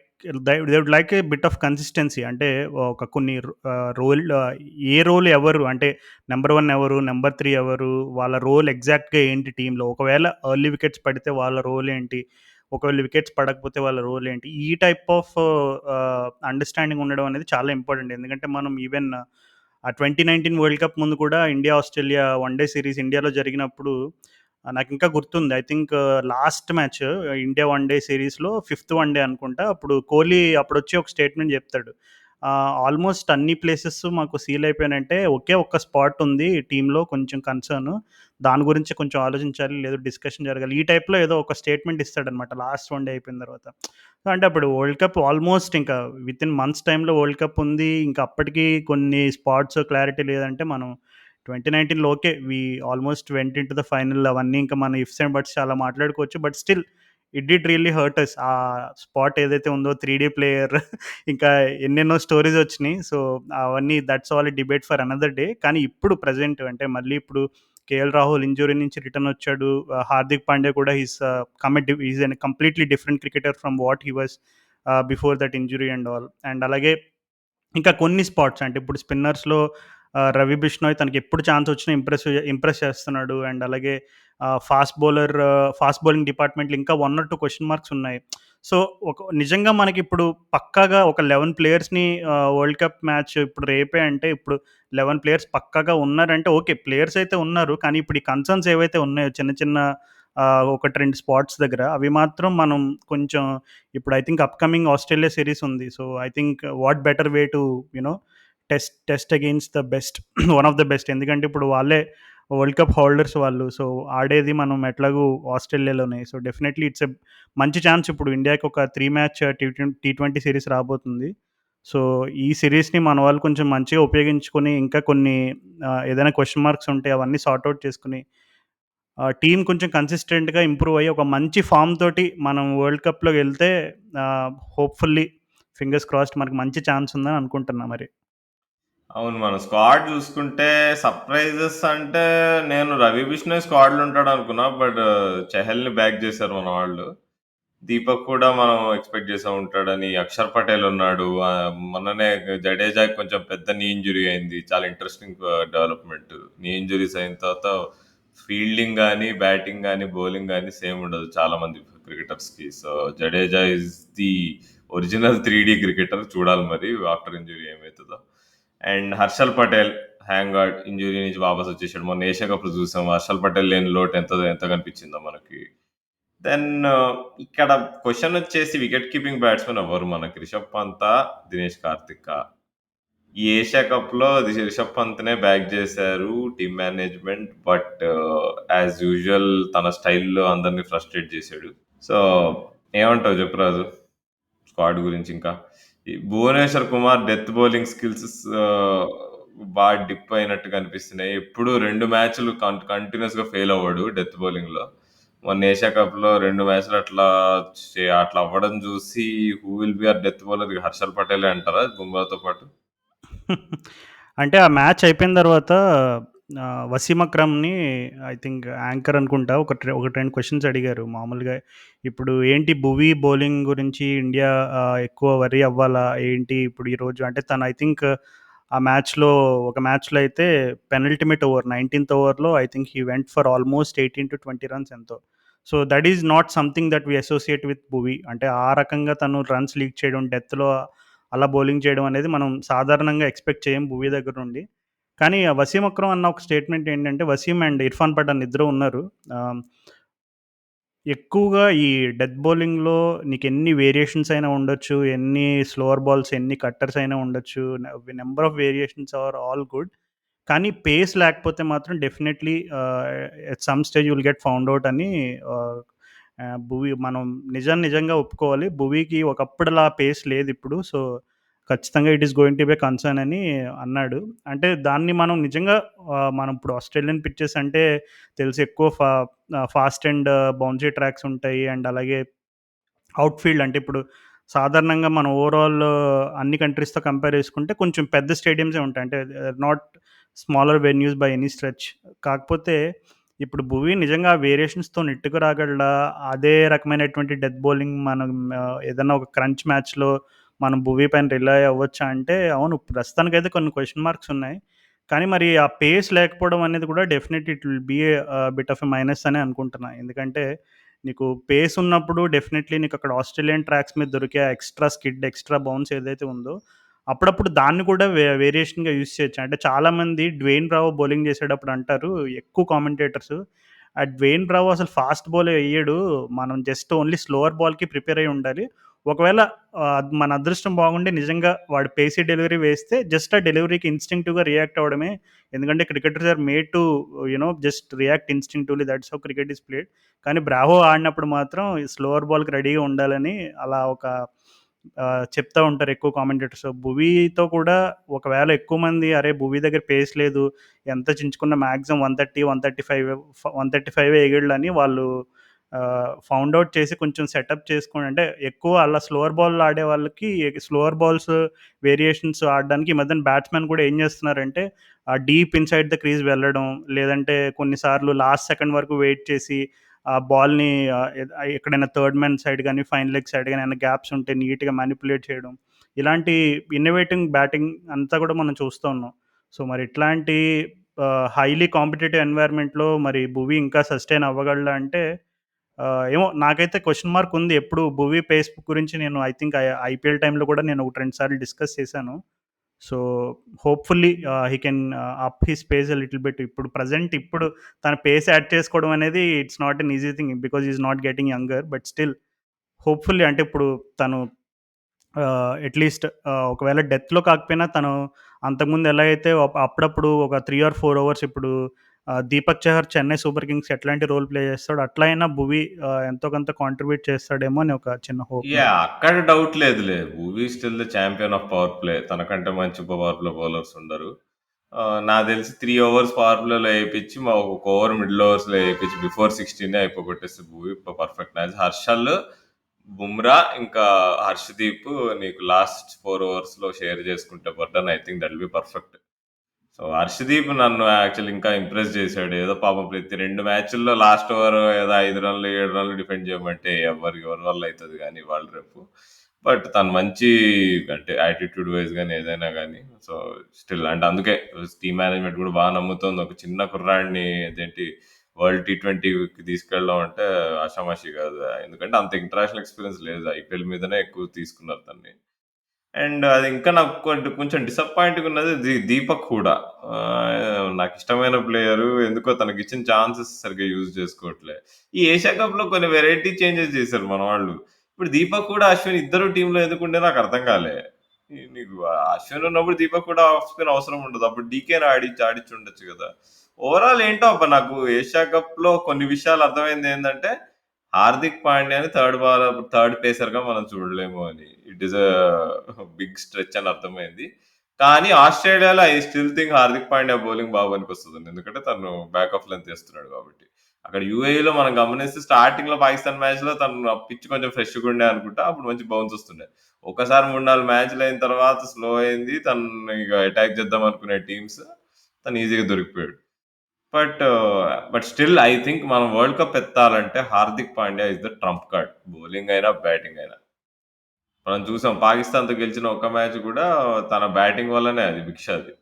they would like a bit of consistency. అంటే ఒక కొన్ని రోల్ ఏ రోల్ ఎవరు అంటే నంబర్ 1 ఎవరు, నంబర్ 3 ఎవరు, వాళ్ళ రోల్ ఎగ్జాక్ట్‌గా ఏంటి టీమ్‌లో. ఒకవేళ ఎర్లీ వికెట్స్ పడితే వాళ్ళ రోల్ ఏంటి, ఒకవేళ వికెట్స్ పడకపోతే వాళ్ళ రోల్ ఏంటి. ఈ టైప్ ఆఫ్ అండర్‌స్టాండింగ్ ఉండడం అనేది చాలా ఇంపార్టెంట్. ఎందుకంటే మనం ఈవెన్ ఆ 2019 వరల్డ్ కప్ ముందు కూడా India, Australia one day series ఇండియాలో జరిగినప్పుడు నాకింకా గుర్తుంది. I think last match India one day సిరీస్‌లో ఫిఫ్త్ వన్ డే అనుకుంటా. అప్పుడు కోహ్లీ అప్పుడొచ్చి ఒక స్టేట్మెంట్ చెప్తాడు. ఆల్మోస్ట్ అన్ని ప్లేసెస్ మాకు సీల్ అయిపోయానంటే ఒకే ఒక్క స్పాట్ ఉంది టీమ్‌లో కొంచెం కన్సర్న్. దాని గురించి కొంచెం ఆలోచించాలి. లేదా డిస్కషన్ జరగాలి. ఈ టైప్‌లో ఏదో ఒక స్టేట్మెంట్ ఇస్తాడనమాట లాస్ట్ వన్ డే అయిపోయిన తర్వాత. అంటే అప్పుడు వరల్డ్ కప్ ఆల్మోస్ట్ ఇంకా వితిన్ మంత్స్ టైమ్‌లో వరల్డ్ కప్ ఉంది. ఇంకా అప్పటికి కొన్ని స్పాట్స్ క్లారిటీ లేదంటే మనం 2019లో okay. Almost went into the final అవన్నీ ఇంకా మన ఇఫ్స్ అండ్ బట్స్ చాలా మాట్లాడుకోవచ్చు. But still it did really hurt us. ఆ స్పాట్ ఏదైతే ఉందో 3 ప్లేయర్ ఇంకా ఎన్నెన్నో స్టోరీస్ వచ్చినాయి. సో, అవన్నీ that's all a debate for another day. కానీ ఇప్పుడు ప్రెజెంట్ అంటే మళ్ళీ ఇప్పుడు కేఎల్ రాహుల్ ఇంజ్యూరీ నుంచి రిటర్న్ వచ్చాడు. హార్దిక్ పాండ్యా కూడా is an completely different cricketer from what he was before that injury and all. And అలాగే ఇంకా కొన్ని స్పాట్స్ అంటే ఇప్పుడు స్పిన్నర్స్‌లో రవి బిష్నోయ్ తనకెప్పుడు ఛాన్స్ వచ్చినా ఇంప్రెస్ చేస్తున్నాడు. అండ్ అలాగే ఫాస్ట్ బౌలింగ్ డిపార్ట్మెంట్‌లో ఇంకా 1 ఆర్ 2 క్వెషన్ మార్క్స్ ఉన్నాయి. సో, నిజంగా మనకిప్పుడు పక్కాగా ఒక 11 ప్లేయర్స్‌ని వరల్డ్ కప్ మ్యాచ్ ఇప్పుడు రేపే అంటే ఇప్పుడు 11 ప్లేయర్స్ పక్కాగా ఉన్నారంటే ఓకే. ప్లేయర్స్ అయితే ఉన్నారు. కానీ ఇప్పుడు ఈ కన్సర్న్స్ ఏవైతే ఉన్నాయో చిన్న చిన్న 1, 2 స్పాట్స్ దగ్గర అవి మాత్రం మనం కొంచెం ఇప్పుడు I think upcoming Australia series ఉంది. So, I think what better way to you know test against the best one of the best. ఎందుకంటే ఇప్పుడు వాళ్ళే వరల్డ్ కప్ హోల్డర్స్ వాళ్ళు. సో, ఆడేది మనం ఎట్లాగూ ఆస్ట్రేలియాలోనే. సో, డెఫినెట్‌లీ ఇట్స్ ఎ మంచి ఛాన్స్ ఇప్పుడు ఇండియాకి ఒక 3 మ్యాచ్ టీ20 సిరీస్ రాబోతుంది. సో, ఈ సీరీస్‌ని మన వాళ్ళు కొంచెం మంచిగా ఉపయోగించుకొని ఇంకా కొన్ని ఏదైనా క్వెషన్ మార్క్స్ ఉంటే అవన్నీ సార్ట్ ఔట్ చేసుకొని టీమ్ కొంచెం కన్సిస్టెంట్‌గా ఇంప్రూవ్ అయ్యి ఒక మంచి ఫార్మ్ తోటి మనం వరల్డ్ కప్‌లోకెళ్తే హోప్‌ఫుల్లీ ఫింగర్స్ క్రాస్డ్ మనకు మంచి ఛాన్స్ ఉందని అనుకుంటున్నా మరి. అవును. మన స్క్వాడ్ చూసుకుంటే సర్ప్రైజెస్ అంటే నేను రవి బిష్ణోయ్ స్క్వాడ్‌లో ఉంటాడనుకున్నా. బట్ చహల్‌ని బ్యాక్ చేశారు మన వాళ్ళు. దీపక్ కూడా మనం ఎక్స్‌పెక్ట్ చేసే ఉంటాడని. అక్షర్ పటేల్ ఉన్నాడు. మొన్ననే జడేజాకి కొంచెం పెద్ద నీ ఇంజ్యూరీ అయింది. చాలా ఇంట్రెస్టింగ్ డెవలప్‌మెంట్. నీ ఇంజ్యూరీస్ అయిన తర్వాత ఫీల్డింగ్ గాని, బ్యాటింగ్ గాని, బౌలింగ్ గాని సేమ్ ఉండదు చాలా మంది క్రికెటర్స్‌కి. So, Jadeja is the original 3 cricketer. చూడాలి మరి ఆఫ్టర్ ఇంజ్యూరీ ఏమైతదో. అండ్ హర్షల్ పటేల్ ఇంజ్యూరీ నుంచి వాపస్ వచ్చేసాడు. మొన్న ఏషియా కప్‌లో చూసాం. హర్షల్ పటేల్ లేని లోటు ఎంత ఎంత కనిపించిందో మనకి. దెన్ ఇక్కడ క్వెషన్ వచ్చేసి వికెట్ కీపింగ్ బ్యాట్స్‌మెన్ ఎవ్వరు మనకి రిషబ్ పంతా, దినేష్ కార్తికా. ఈ ఏషియా కప్‌లో రిషబ్ పంత్‌నే బ్యాక్ చేశారు team management. But as usual తన స్టైల్‌లో అందరిని ఫ్రస్ట్రేట్ చేసాడు. సో, ఏమంటావు చెప్పు రాజు? స్క్వాడ్ గురించి ఇంకా. ఈ Bhuvneshwar Kumar death bowling skills బాగా డిప్ అయినట్టు కనిపిస్తున్నాయి. ఎప్పుడు 2 మ్యాచ్‌లు కంటిన్యూయస్‌గా ఫెయిల్ అవ్వడు డెత్ బౌలింగ్‌లో. మొన్న ఏషియా కప్‌లో 2 మ్యాచ్‌లు అట్లా అవ్వడం చూసి who will be our death bowler Harshal పటేలే అంటారా బుమ్రాతో పాటు? అంటే ఆ మ్యాచ్ అయిపోయిన తర్వాత వసీం అక్రమ్‌ని ఐ థింక్ యాంకర్ అనుకుంటా ఒకటి 2 క్వెషన్స్ అడిగారు మామూలుగా. ఇప్పుడు ఏంటి భువీ బౌలింగ్ గురించి ఇండియా ఎక్కువ వర్రీ అవ్వాలా? ఏంటి ఇప్పుడు ఈరోజు అంటే తను ఐ థింక్ ఆ మ్యాచ్‌లో ఒక మ్యాచ్‌లో అయితే పెనల్టిమేట్ ఓవర్ 19థ్ ఓవర్‌లో I think he went for almost 18-20 runs ఎంతో. So that is not something that we associate with Bhuvi. అంటే ఆ రకంగా తను రన్స్ లీక్ చేయడం, డెత్‌లో అలా బౌలింగ్ చేయడం అనేది మనం సాధారణంగా ఎక్స్‌పెక్ట్ చేయం భువి దగ్గర నుండి. కానీ ఆ వసీం అక్రమ్ అన్న ఒక స్టేట్మెంట్ ఏంటంటే, వసీం అండ్ ఇర్ఫాన్ పఠాన్ ఇద్దరు ఉన్నారు. ఆహ్, ఎక్కువగా ఈ డెత్ బౌలింగ్‌లో నీకెన్ని వేరియేషన్స్ అయినా ఉండొచ్చు. ఎన్ని స్లోవర్ బాల్స్, ఎన్ని కట్టర్స్ అయినా ఉండొచ్చు. Number of variations are all good. కానీ పేస్ లేకపోతే మాత్రం definitely at some stage you will get found out అని ఆహ్, భువి మనం నిజంగా ఒప్పుకోవాలి. భువికి ఒకప్పుడులా పేస్ లేదిప్పుడు. సో, ఖచ్చితంగా it is going to be a concern అని అన్నాడు. అంటే దాన్ని మనం నిజంగా మనం ఇప్పుడు ఆస్ట్రేలియన్ పిచెస్ అంటే తెలుసు, ఎక్కువ ఫాస్ట్ అండ్ బౌన్సీ ట్రాక్స్ ఉంటాయి. అండ్ అలాగే ఔట్‌ఫీల్డ్ అంటే ఇప్పుడు సాధారణంగా మనం ఓవరాల్ అన్ని కంట్రీస్‌తో కంపేర్ చేసుకుంటే కొంచెం పెద్ద స్టేడియమ్సే ఉంటాయి. అంటే not smaller venues by any stretch. కాకపోతే ఇప్పుడు భువి నిజంగా ఆ వేరియేషన్స్‌తో నెట్టుకు రాగలడా? అదే రకమైనటువంటి డెత్ బౌలింగ్ మనం ఏదన్నా ఒక క్రంచ్ మ్యాచ్‌లో మనం భువి పైన రిలై అవ్వచ్చా అంటే, అవును, ప్రస్తుతానికైతే కొన్ని క్వెషన్ మార్క్స్ ఉన్నాయి. కానీ మరి ఆ పేస్ లేకపోవడం అనేది కూడా definitely it will be a bit of a minus అనే అనుకుంటున్నా. ఎందుకంటే నీకు పేస్ ఉన్నప్పుడు డెఫినెట్‌లీ నీకక్కడ ఆస్ట్రేలియన్ ట్రాక్స్ మీద దొరికే ఆ ఎక్స్‌ట్రా స్కిడ్, ఎక్స్‌ట్రా బౌన్స్ ఏదైతే ఉందో, అప్పుడప్పుడు దాన్ని కూడా వేరియేషన్‌గా యూజ్ చేయొచ్చు. అంటే చాలామంది డ్వేన్ బ్రావో బౌలింగ్ చేసేటప్పుడు అంటారు, ఎక్కువ కామెంటేటర్స్, ఆ డ్వేన్ బ్రావో అసలు ఫాస్ట్ బౌలే ఎయ్యడు. మనం జస్ట్ ఓన్లీ స్లోవర్ బాల్‌కి ప్రిపేర్ అయ్యి ఉండాలి. ఒకవేళ మన అదృష్టం బాగుండి నిజంగా వాడు పేసీ డెలివరీ వేస్తే జస్ట్ ఆ డెలివరీకి ఇన్‌స్టింక్టివ్‌గా రియాక్ట్ అవ్వడమే. ఎందుకంటే cricketers are made to just react instinctively, that's how cricket is played. కానీ బ్రావో ఆడినప్పుడు మాత్రం ఈ స్లోవర్ బాల్‌కి రెడీగా ఉండాలని అలా ఒక చెప్తా ఉంటారు ఎక్కువ కామెంటేటర్స్. భువీతో కూడా ఒకవేళ ఎక్కువ మంది అరే! భువీ దగ్గర పేస్ లేదు, ఎంత చించుకున్న మాక్సిమం 130, 135 ఎయగలడని వాళ్ళు ఫౌండ్ ఔట్ చేసి కొంచెం సెటప్ చేసుకొని, అంటే ఎక్కువ అలా స్లోవర్ బాల్ ఆడే వాళ్ళకి స్లోవర్ బాల్స్ వేరియేషన్స్ ఆడడానికి ఈ మధ్యన బ్యాట్స్‌మెన్ కూడా ఏం చేస్తున్నారంటే డీప్ ఇన్‌సైడ్ ద క్రీజ్ వెళ్ళడం, లేదంటే కొన్నిసార్లు లాస్ట్ సెకండ్ వరకు వెయిట్ చేసి ఆ బాల్‌ని ఎక్కడైనా థర్డ్ మ్యాన్ సైడ్ గాని, ఫైన్ లెగ్ సైడ్ గాని ఏమైనా గ్యాప్స్ ఉంటే నీట్‌గా మానిప్యులేట్ చేయడం. ఇలాంటి ఇన్నోవేటింగ్ బ్యాటింగ్ అంతా కూడా మనం చూస్తూ ఉన్నాం. సో, మరి ఇట్లాంటి హైలీ కాంపిటీటివ్ ఎన్వైర్న్‌మెంట్‌లో మరి భువి ఇంకా సస్టైన్ అవ్వగలడా అంటే ఏమో నాకైతే క్వెషన్ మార్క్ ఉంది. ఎప్పుడు భువి పేస్ గురించి నేను ఐ థింక్ ఐపీఎల్ టైమ్‌లో కూడా నేను 1, 2 సార్లు డిస్కస్ చేశాను. So, hopefully he can up his pace a little bit. ఇప్పుడు ప్రెజెంట్ తన పేస్ యాడ్ చేసుకోవడం అనేది it's not an easy thing because he is not getting younger. But still hopefully అంటే ఇప్పుడు తను అట్‌లీస్ట్ ఒకవేళ డెత్‌లో కాకపోయినా తను అంతకుముందు ఎలా అయితే అప్పుడప్పుడు ఒక 3 ఆర్ 4 ఓవర్స్ ఇప్పుడు దీపక్ చహర్ చెన్నై సూపర్ కింగ్స్ ఎట్లాంటి రోల్ ప్లే చేస్తాడో అట్లా అయినా భువి ఎంతో కొంత కాంట్రిబ్యూట్ చేస్తాడేమో అని ఒక చిన్న హోప్ నాకు. అక్కడ డౌట్ లేదులే. Bhuvi still the champion of power play. తనకంటే మంచి పవర్ ప్లే బౌలర్స్ ఉండరు. నాకు తెలిసి 3 ఓవర్స్ పవర్ ప్లేలో ఏపిచ్చి, ఒక ఓవర్ మిడిల్ ఓవర్స్‌లో ఏపిచ్చి బిఫోర్ 16 అయిపోగొట్టేస్తే భువీ పర్ఫెక్ట్ మ్యాచ్. హర్షల్, బుమ్రా ఇంకా హర్షదీప్ నీకు లాస్ట్ 4 ఓవర్స్‌లో షేర్ చేసుకుంటే burden, I think that will be perfect. So, Harshdeep నన్ను యాక్చువల్లీ ఇంకా ఇంప్రెస్ చేశాడు. ఏదో పాపం ప్రతి 2 మ్యాచ్‌ల్లో లాస్ట్ ఓవర్ ఏదో 5 రన్‌లు, 7 రన్‌లు డిఫెండ్ చేయమంటే ఎవరి వల్ల అయితది గానీ ఇవాళ రేపు. బట్ తను మంచి, అంటే యాటిట్యూడ్ వైస్ గాని ఏదైనా గాని, సో, స్టిల్ అంటే అందుకే టీమ్ మేనేజ్‌మెంట్ కూడా బాగా నమ్ముతోంది. ఒక చిన్న కుర్రాడిని అదేంటి వరల్డ్ టీ20కి తీసుకెళ్ళడం అంటే ఆషామాషీ కాదు. ఎందుకంటే అంత ఇంటర్నేషనల్ ఎక్స్‌పీరియన్స్ లేదు. ఐపీఎల్ మీదనే ఎక్కువ తీసుకున్నారు తనని. అండ్ అది ఇంకా నాకు కొంచెం డిసప్పాయింట్‌గా ఉన్నది దీపక్ కూడా. నాకిష్టమైన ప్లేయరు. ఎందుకో తనకిచ్చిన ఛాన్సెస్ సరిగ్గా యూజ్ చేసుకోవట్లే. ఈ ఏషియా కప్‌లో కొన్ని వెరైటీ చేంజెస్ చేశారు మనవాళ్ళు. ఇప్పుడు దీపక్ కూడా, అశ్విన్ ఇద్దరు టీమ్‌లో ఎందుకుండే నాకు అర్థం కాలే. నీకు అశ్విన్ ఉన్నప్పుడు దీపక్ కూడా ఆఫ్ స్పిన్ అవసరం ఉండదు. అప్పుడు డీకేని ఆడిచ్చుండొచ్చు కదా! ఓవరాల్ ఏంటో అబ్బా, నాకు ఏషియా కప్‌లో కొన్ని విషయాలు అర్థమైంది ఏందంటే, హార్దిక్ పాండ్యాని థర్డ్ పేసర్‌గా మనం చూడలేము అని. ఇట్ ఈస్ బిగ్ స్ట్రెచ్ అని అర్థమైంది. కానీ ఆస్ట్రేలియాలో I still think Hardik Pandya bowling బాగా పనికొస్తదండి. ఎందుకంటే తను బ్యాక్ ఆఫ్ లెంత్ ఏస్తున్నాడు కాబట్టి. అక్కడ యూఏఈలో మనం గమనిస్తే స్టార్టింగ్‌లో పాకిస్తాన్ మ్యాచ్‌లో తను పిచ్ కొంచెం ఫ్రెష్‌గా ఉండే అనుకుంటా. అప్పుడు మంచి బౌన్స్ వస్తుండే. ఒకసారి 3, 4 మ్యాచ్‌లు అయిన తర్వాత స్లో అయింది. తను ఇక అటాక్ చేద్దాం అనుకునే టీమ్స్ తను ఈజీగా దొరికిపోయాడు. But, but still I think మనం వరల్డ్ కప్ ఎత్తాలంటే Hardik Pandya is the trump card. Bowling అయినా, బ్యాటింగ్ అయినా. మనం చూసాం పాకిస్తాన్‌తో గెలిచిన ఒక్క మ్యాచ్ కూడా తన బ్యాటింగ్ వల్లనే అది భిక్ష అది.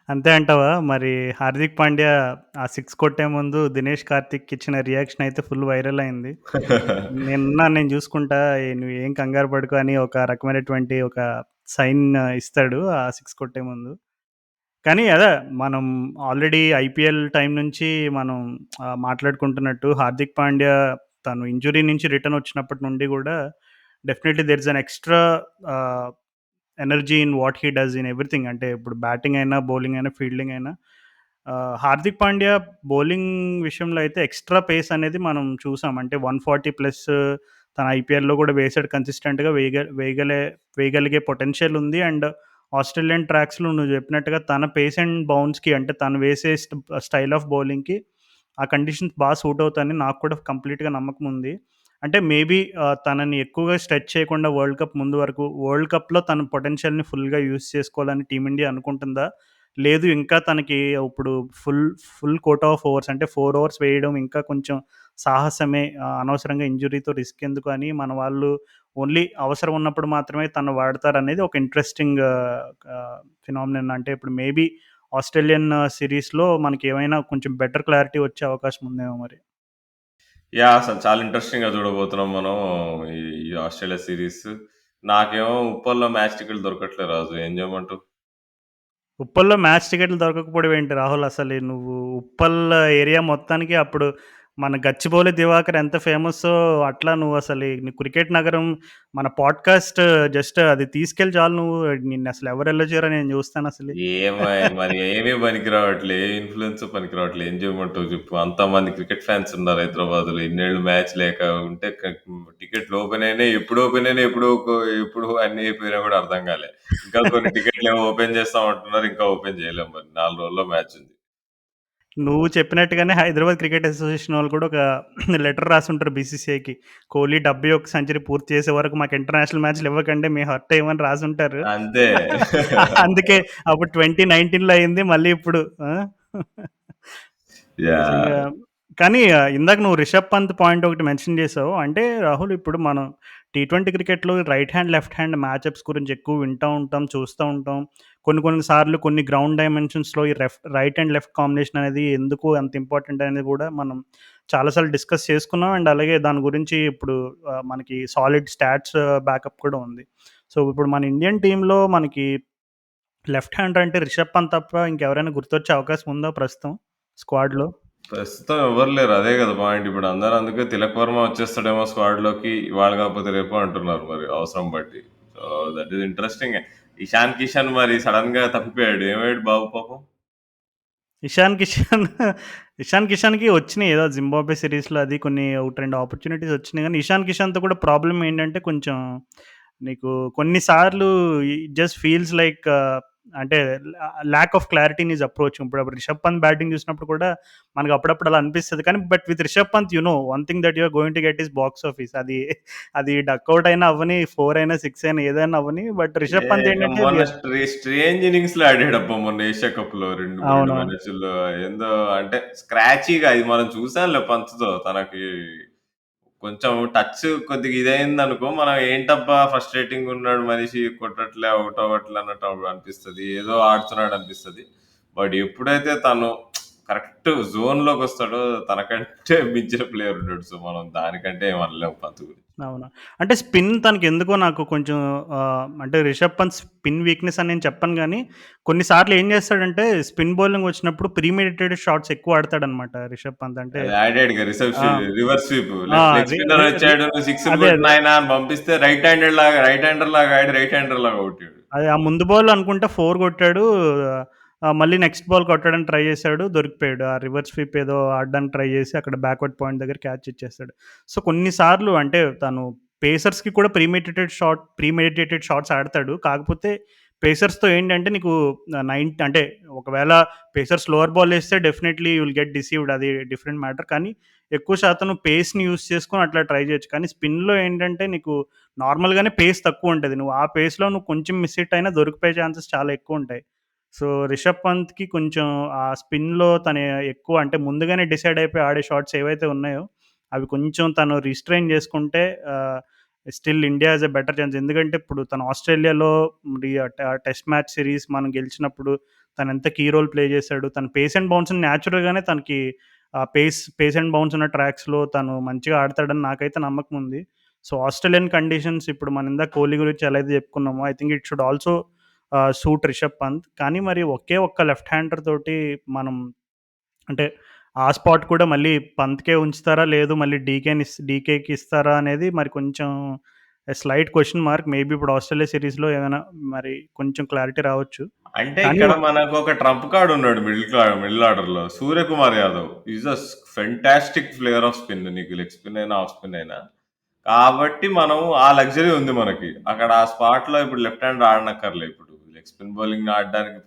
అంతే అంటావా? మరి 'హార్దిక్ పాండ్యా' ఆ 6 కొట్టే ముందు 'దినేష్ కార్తీక్' ఇచ్చిన రియాక్షన్ అయితే ఫుల్ వైరల్ అయింది. నేను చూసుకుంటా నువ్వేం కంగారు పడకు అని ఒక రకమైనటువంటి ఒక సైన్ ఇస్తాడు ఆ 6 కొట్టే ముందు. కానీ అదే మనం ఆల్రెడీ ఐపీఎల్ టైం నుంచి మనం మాట్లాడుకుంటున్నట్టు 'హార్దిక్ పాండ్యా' తను ఇంజ్యూరీ నుంచి రిటర్న్ వచ్చినప్పటి నుండి గూడా definitely there is an extra ah, energy in what he does in everything. అంటే ఇప్పుడు బ్యాటింగ్ అయినా, బౌలింగ్ అయినా, ఫీల్డింగ్ అయినా 'హార్దిక్ పాండ్యా' బౌలింగ్ విషయంలో అయితే ఎక్స్‌ట్రా పేస్ అనేది మనం చూసాం. అంటే 140 ప్లస్ తను ఐపీఎల్‌లో కూడా వేసాడు కన్సిస్టెంట్‌గా వేయగలిగే పొటెన్షియల్ ఉంది. అండ్ ఆస్ట్రేలియన్ ట్రాక్స్‌లో నువ్వు చెప్పినట్టుగా తన పేస్ అండ్ బౌన్స్‌కి అంటే తను వేసే స్టైల్ ఆఫ్ బౌలింగ్‌కి ఆ కండిషన్స్ సూట్ అవుతాయని నాకు కూడా కంప్లీట్‌గా నమ్మకం ఉంది. అంటే మేబీ తనని ఎక్కువగా స్ట్రెచ్ చేయకుండా వరల్డ్ కప్‌లో తన పొటెన్షియల్‌ని ఫుల్‌గా యూజ్ చేసుకోవాలని టీమిండియా అనుకుంటుందా? లేదు ఇంకా తనకి ఇప్పుడు full full quota of overs అంటే 4 ఓవర్స్ వేయడం ఇంకా కొంచెం సాహసమే. అనవసరంగా ఇంజ్యూరీతో రిస్క్ ఎందుకు అని మన వాళ్ళు ఓన్లీ అవసరం ఉన్నప్పుడు మాత్రమే తను వాడతారనేది ఒక ఇంట్రెస్టింగ్ ఫినామినన్. అంటే ఇప్పుడు మేబీ ఆస్ట్రేలియన్ సీరీస్‌లో మనకేమైనా కొంచెం బెటర్ క్లారిటీ వచ్చే అవకాశం ఉందేమో మరి. యాహ్! అసలు చాలా ఇంట్రెస్టింగ్‌గా చూడబోతున్నాం మనం ఈ ఈ ఆస్ట్రేలియా సీరీస్. నాకేమో ఉప్పల్లో మ్యాచ్ టికెట్లు దొరకట్లే రాజు. ఏం చేయమంటావు? ఉప్పల్‌లో మ్యాచ్ టికెట్లు దొరకకపోవడం ఏంటి రాహుల్? అసలు నువ్వు ఉప్పల్ ఏరియా మొత్తానికి అప్పుడు మన గచ్చిబౌలి దివాకర్ ఎంత ఫేమస్సో అట్లా నువ్వసలు నీ క్రికెట్ నగరం మన పాడ్‌కాస్ట్ జస్ట్ అది తీసుకెళ్ళి చాలు నువ్వు. నిన్నసలు ఎవరు ఎల్లో చేయరో నేను చూస్తానసలు. మరి ఏమీ పనికి రావట్లే. ఏ ఇన్‌ఫ్లూయెన్స్ పనికి రావట్లే. ఏం చేయమంటావు చెప్పు? అంతమంది క్రికెట్ ఫ్యాన్స్ ఉన్నారు హైదరాబాద్‌లో. ఇన్నేళ్ళు మ్యాచ్ లేక ఉంటే టికెట్లు ఓపెన్ అయినాయి. ఎప్పుడు ఓపెన్ అయినాయి, ఎప్పుడు అన్నీ అయిపోయినా కూడా అర్థం కాలే. ఇంకా కొన్ని టికెట్లేమో ఓపెన్ చేస్తామంటున్నారు. ఇంకా ఓపెన్ చేయలేము మరి. 4 రోజుల్లో మ్యాచ్ ఉంది. నువ్వు చెప్పినట్టుగానే హైదరాబాద్ క్రికెట్ అసోసియేషన్ వాళ్ళు కూడా ఒక లెటర్ రాసుంటారు బీసీసీఐకి. కోహ్లీ 71 సెంచరీ పూర్తి చేసే వరకు మాకు ఇంటర్నేషనల్ మ్యాచ్‌లు ఇవ్వకండి. మేము హర్ట్ అయ్యామని రాసుంటారు. అంతే. అందుకే అప్పుడు 2019లో అయింది. మళ్ళీ ఇప్పుడు ఆ! నిజంగా. యాహ్! కానీ ఇందాక నువ్వు 'రిషబ్ పంత్' పాయింట్ ఒకటి మెన్షన్ చేసావు. అంటే రాహుల్ ఇప్పుడు మనం టీ20 క్రికెట్‌లో right hand, left hand matchups గురించి ఎక్కువ వింటా ఉంటాం, చూస్తా ఉంటాం. కొన్ని సార్లు కొన్ని గ్రౌండ్ డైమెన్షన్స్‌లో ఈ రైట్ అండ్ లెఫ్ట్ కాంబినేషన్ అనేది ఎందుకు అంత ఇంపార్టెంట్ అనేది కూడా మనం చాలా సార్లు డిస్కస్ చేసుకున్నాం. అండ్ అలాగే దాని గురించి ఇప్పుడు మనకి సాలిడ్ స్టాట్స్ బ్యాకప్ కూడా ఉంది. సో, ఇప్పుడు మన ఇండియన్ టీమ్‌లో మనకి లెఫ్ట్ హ్యాండర్ అంటే 'రిషబ్ పంత్' తప్ప ఇంకెవరైనా గుర్తొచ్చే అవకాశం ఉందా ప్రస్తుతం స్క్వాడ్‌లో? ప్రస్తుతం ఎవ్వరు లేరు. అదే కదా పాయింట్. ఇప్పుడు అందరూ అందుకే తిలక్ వర్మ వచ్చేస్తాడేమో స్క్వాడ్‌లోకి ఇవాళ కాకపోతే రేపు అంటున్నారు మరి అవసరం బట్టి. So, that is interesting. Ishan Kishan మరి సడెన్‌గా తప్పిపోయాడు. ఏమయ్యాడు బాబు పాపం? ఇషాన్ కిషన్ ఇషాన్ కిషన్‌కి వచ్చినియి ఏదో జింబాబ్వే సీరీస్‌లో అది కొన్ని 1, 2 ఆపర్చునిటీస్ వచ్చినాయి గానీ, ఇషాన్ కిషన్‌తో కూడా ప్రాబ్లమ్ ఏంటంటే కొంచెం నీకు కొన్ని సార్లు ఇట్ జస్ట్ ఫీల్స్ లైక్ అంటే lack of clarity in his approach. ఇప్పుడు రిషబ్ పంత్ బ్యాటింగ్ చూసినప్పుడు కూడా మనకు అప్పుడప్పుడు అలా అనిపిస్తది. కానీ with Rishabh Pant one thing that you are going to get is box office. అది డకౌట్ అయినా అవ్వని, 4 అయినా, 6 అయినా ఏదైనా అవ్వని. బట్ రిషబ్ పంత్ ఏంటంటే మొన్న స్ట్రేంజ్ ఇన్నింగ్స్‌లో ఆడాడబ్బా మొన్న ఏషియా కప్‌లో 2 అవునవును. మ్యాచుల్లో. ఏందో అంటే స్క్రాచీగా ఇది మనం చూసాంలే పంత్‌తో. తనకి కొంచెం టచ్ కొద్దిగా ఇదయిందనుకో, మనం ఏంటబ్బా ఫ్రస్ట్రేటింగున్నాడు మనిషి కొట్టట్లే, ఔట్ అవ్వట్లే అన్నట్టు అనిపిస్తది. ఏదో ఆడుతున్నాడు అనిపిస్తది. బట్ ఎప్పుడైతే తను కరెక్ట్ జోన్‌లోకొస్తాడో తనకంటే మించిన ప్లేయర్ ఉండడు. సో, మనం దానికంటే ఏం అనలేము పంత్ గురించి. అవును. అంటే స్పిన్ తనకెందుకో నాకు కొంచెం అంటే రిషబ్ పంత్ స్పిన్ వీక్‌నెస్ అని నేను చెప్పను గానీ, కొన్ని సార్లు ఏం చేస్తాడంటే స్పిన్ బౌలింగ్ వచ్చినప్పుడు ప్రీమెడిటెడ్ షాట్స్ ఎక్కువ ఆడతాడనమాట రిషబ్ పంత్. అంటే అది ఆడాడుగా ఆ! Reverse sweep. ఆ! లెగ్ రి స్పిన్నర్ రి రి వచ్చాడు. నువ్వు సిక్స్‌లు అదే. కొట్టు అదే. నాయనా అని పంపిస్తే రైట్ హ్యాండర్ లాగా ఆడి రైట్ హ్యాండర్ లాగా కొట్టాడు. అదే ఆ ముందు బాల్ అనుకుంటా 4 కొట్టాడు. మళ్ళీ నెక్స్ట్ బాల్ కొట్టడానికి ట్రై చేశాడు. దొరికిపోయాడు. ఆ రివర్స్ స్వీప్ ఏదో ఆడడానికి ట్రై చేసి అక్కడ బ్యాక్వర్డ్ పాయింట్ దగ్గర క్యాచ్ ఇచ్చేసాడు. సో, కొన్ని సార్లు అంటే తను పేసర్స్‌కి కూడా ప్రీమెడిటేటెడ్ షాట్స్ ఆడతాడు. కాకపోతే పేసర్స్‌తో ఏంటంటే నీకు అంటే ఒకవేళ పేసర్స్ లోవర్ బాల్ ఏస్తే definitely you will get deceived, అది డిఫరెంట్ మ్యాటర్. కానీ ఎక్కువ శాతం నువ్వు పేస్‌ని యూజ్ చేసుకొని అట్లా ట్రై చేయొచ్చు. కానీ స్పిన్‌లో ఏంటంటే నీకు నార్మల్‌గానే పేస్ తక్కువుంటది. నువ్వు ఆ పేస్‌లో కొంచెం మిస్ హిట్ అయినా దొరికిపోయే ఛాన్సెస్ చాలా ఎక్కువుంటాయి. సో, రిషబ్ పంత్‌కి కొంచెం ఆ స్పిన్‌లో తను ఎక్కువ అంటే ముందుగానే డిసైడ్ అయిపోయి ఆడే షాట్స్ ఏవైతే ఉన్నాయో, అవి కొంచెం తను రిస్ట్రెయిన్ చేసుకుంటే still India has a better chance. ఎందుకంటే ఇప్పుడు తను ఆస్ట్రేలియాలో మరి టెస్ట్ మ్యాచ్ సిరీస్ మనం గెలిచినప్పుడు, తనెంత కీ రోల్ ప్లే చేశాడు. తను పేస్ అండ్ బౌన్స్‌ని న్యాచురల్‌గానే తనకి పేస్ అండ్ బౌన్స్ ఉన్న ట్రాక్స్‌లో తను మంచిగా ఆడతాడని నాకైతే నమ్మకం ఉంది. సో, ఆస్ట్రేలియన్ కండిషన్స్ ఇప్పుడు మనం ఇందాక కోహ్లీ గురించి ఎలా అయితే చెప్పుకున్నామో I think it should also suit Rishabh Pant. కానీ మరి ఒకే ఒక్క లెఫ్ట్ హ్యాండర్ తోటి మనం అంటే ఆ స్పాట్ కూడా మళ్ళీ పంత్‌కే ఉంచుతారా? లేదు మళ్ళీ డీకేకి ఇస్తారా? అనేది మరి కొంచెం స్లైట్ క్వెషన్ మార్క్. మేబీ ఇప్పుడు ఆస్ట్రేలియా సీరీస్‌లో ఏమైనా మరి కొంచెం క్లారిటీ రావచ్చు. అంటే కానీ ఇక్కడ మనకు ఒక ట్రంప్ కార్డ్ ఉన్నాడు మిడిల్ ఆర్డర్‌లో. Suryakumar Yadav. Is a fantastic player of spin. నీకు లెగ్ స్పిన్ అయినా, ఆఫ్ స్పిన్ అయినా. కాబట్టి మనం ఆ లగ్జరీ ఉంది మనకి. అక్కడ ఆ స్పాట్‌లో ఇప్పుడు లెఫ్ట్ హ్యాండ్ ఆడనక్కర్లే. ఇప్పుడు లెగ్ స్పిన్ బౌలింగ్ ఆడడానికి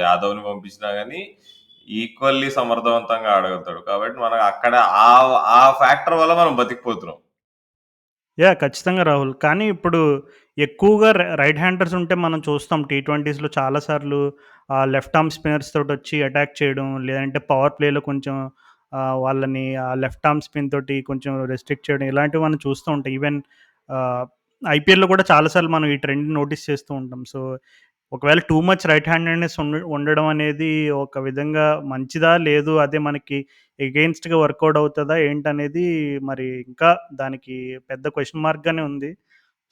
యాదవ్‌ని పంపించినా గానీ ఈక్వల్లీ సమర్థవంతంగా ఆడగలుగుతాడు. కాబట్టి మనకు అక్కడ ఆ ఆ ఫ్యాక్టర్ వల్ల మనం బతికిపోతున్నాం. యాహ్! ఖచ్చితంగా రాహుల్. కానీ ఇప్పుడు ఎక్కువగా రైట్ హ్యాండర్స్ ఉంటే మనం చూస్తాం టీ20స్‌లో చాలా సార్లు లెఫ్ట్ ఆర్మ్ స్పిన్నర్స్ తోటొచ్చి అటాక్ చేయడం, లేదంటే పవర్ ప్లేలో కొంచెం వాళ్ళని లెఫ్ట్ ఆర్మ్ స్పిన్ తోటి కొంచెం రెస్ట్రిక్ట్ చేయడం ఇలాంటివి మనం చూస్తూ ఉంటాం. ఈవెన్ ఆహ్, ఐపీఎల్‌లో కూడా చాలా సార్లు మనం ఈ ట్రెండ్ నోటీస్ చేస్తూ ఉంటాం. సో, ఒకవేళ టూ మచ్ రైట్ హ్యాండెడ్‌నెస్ ఉండడం అనేది ఒక విధంగా మంచిదా? లేదు అదే మనకి ఎగెయిన్స్ట్‌గా వర్కౌట్ అవుతదా ఏంటనేది మరి ఇంకా దానికి పెద్ద క్వెషన్ మార్క్‌గానే ఉంది.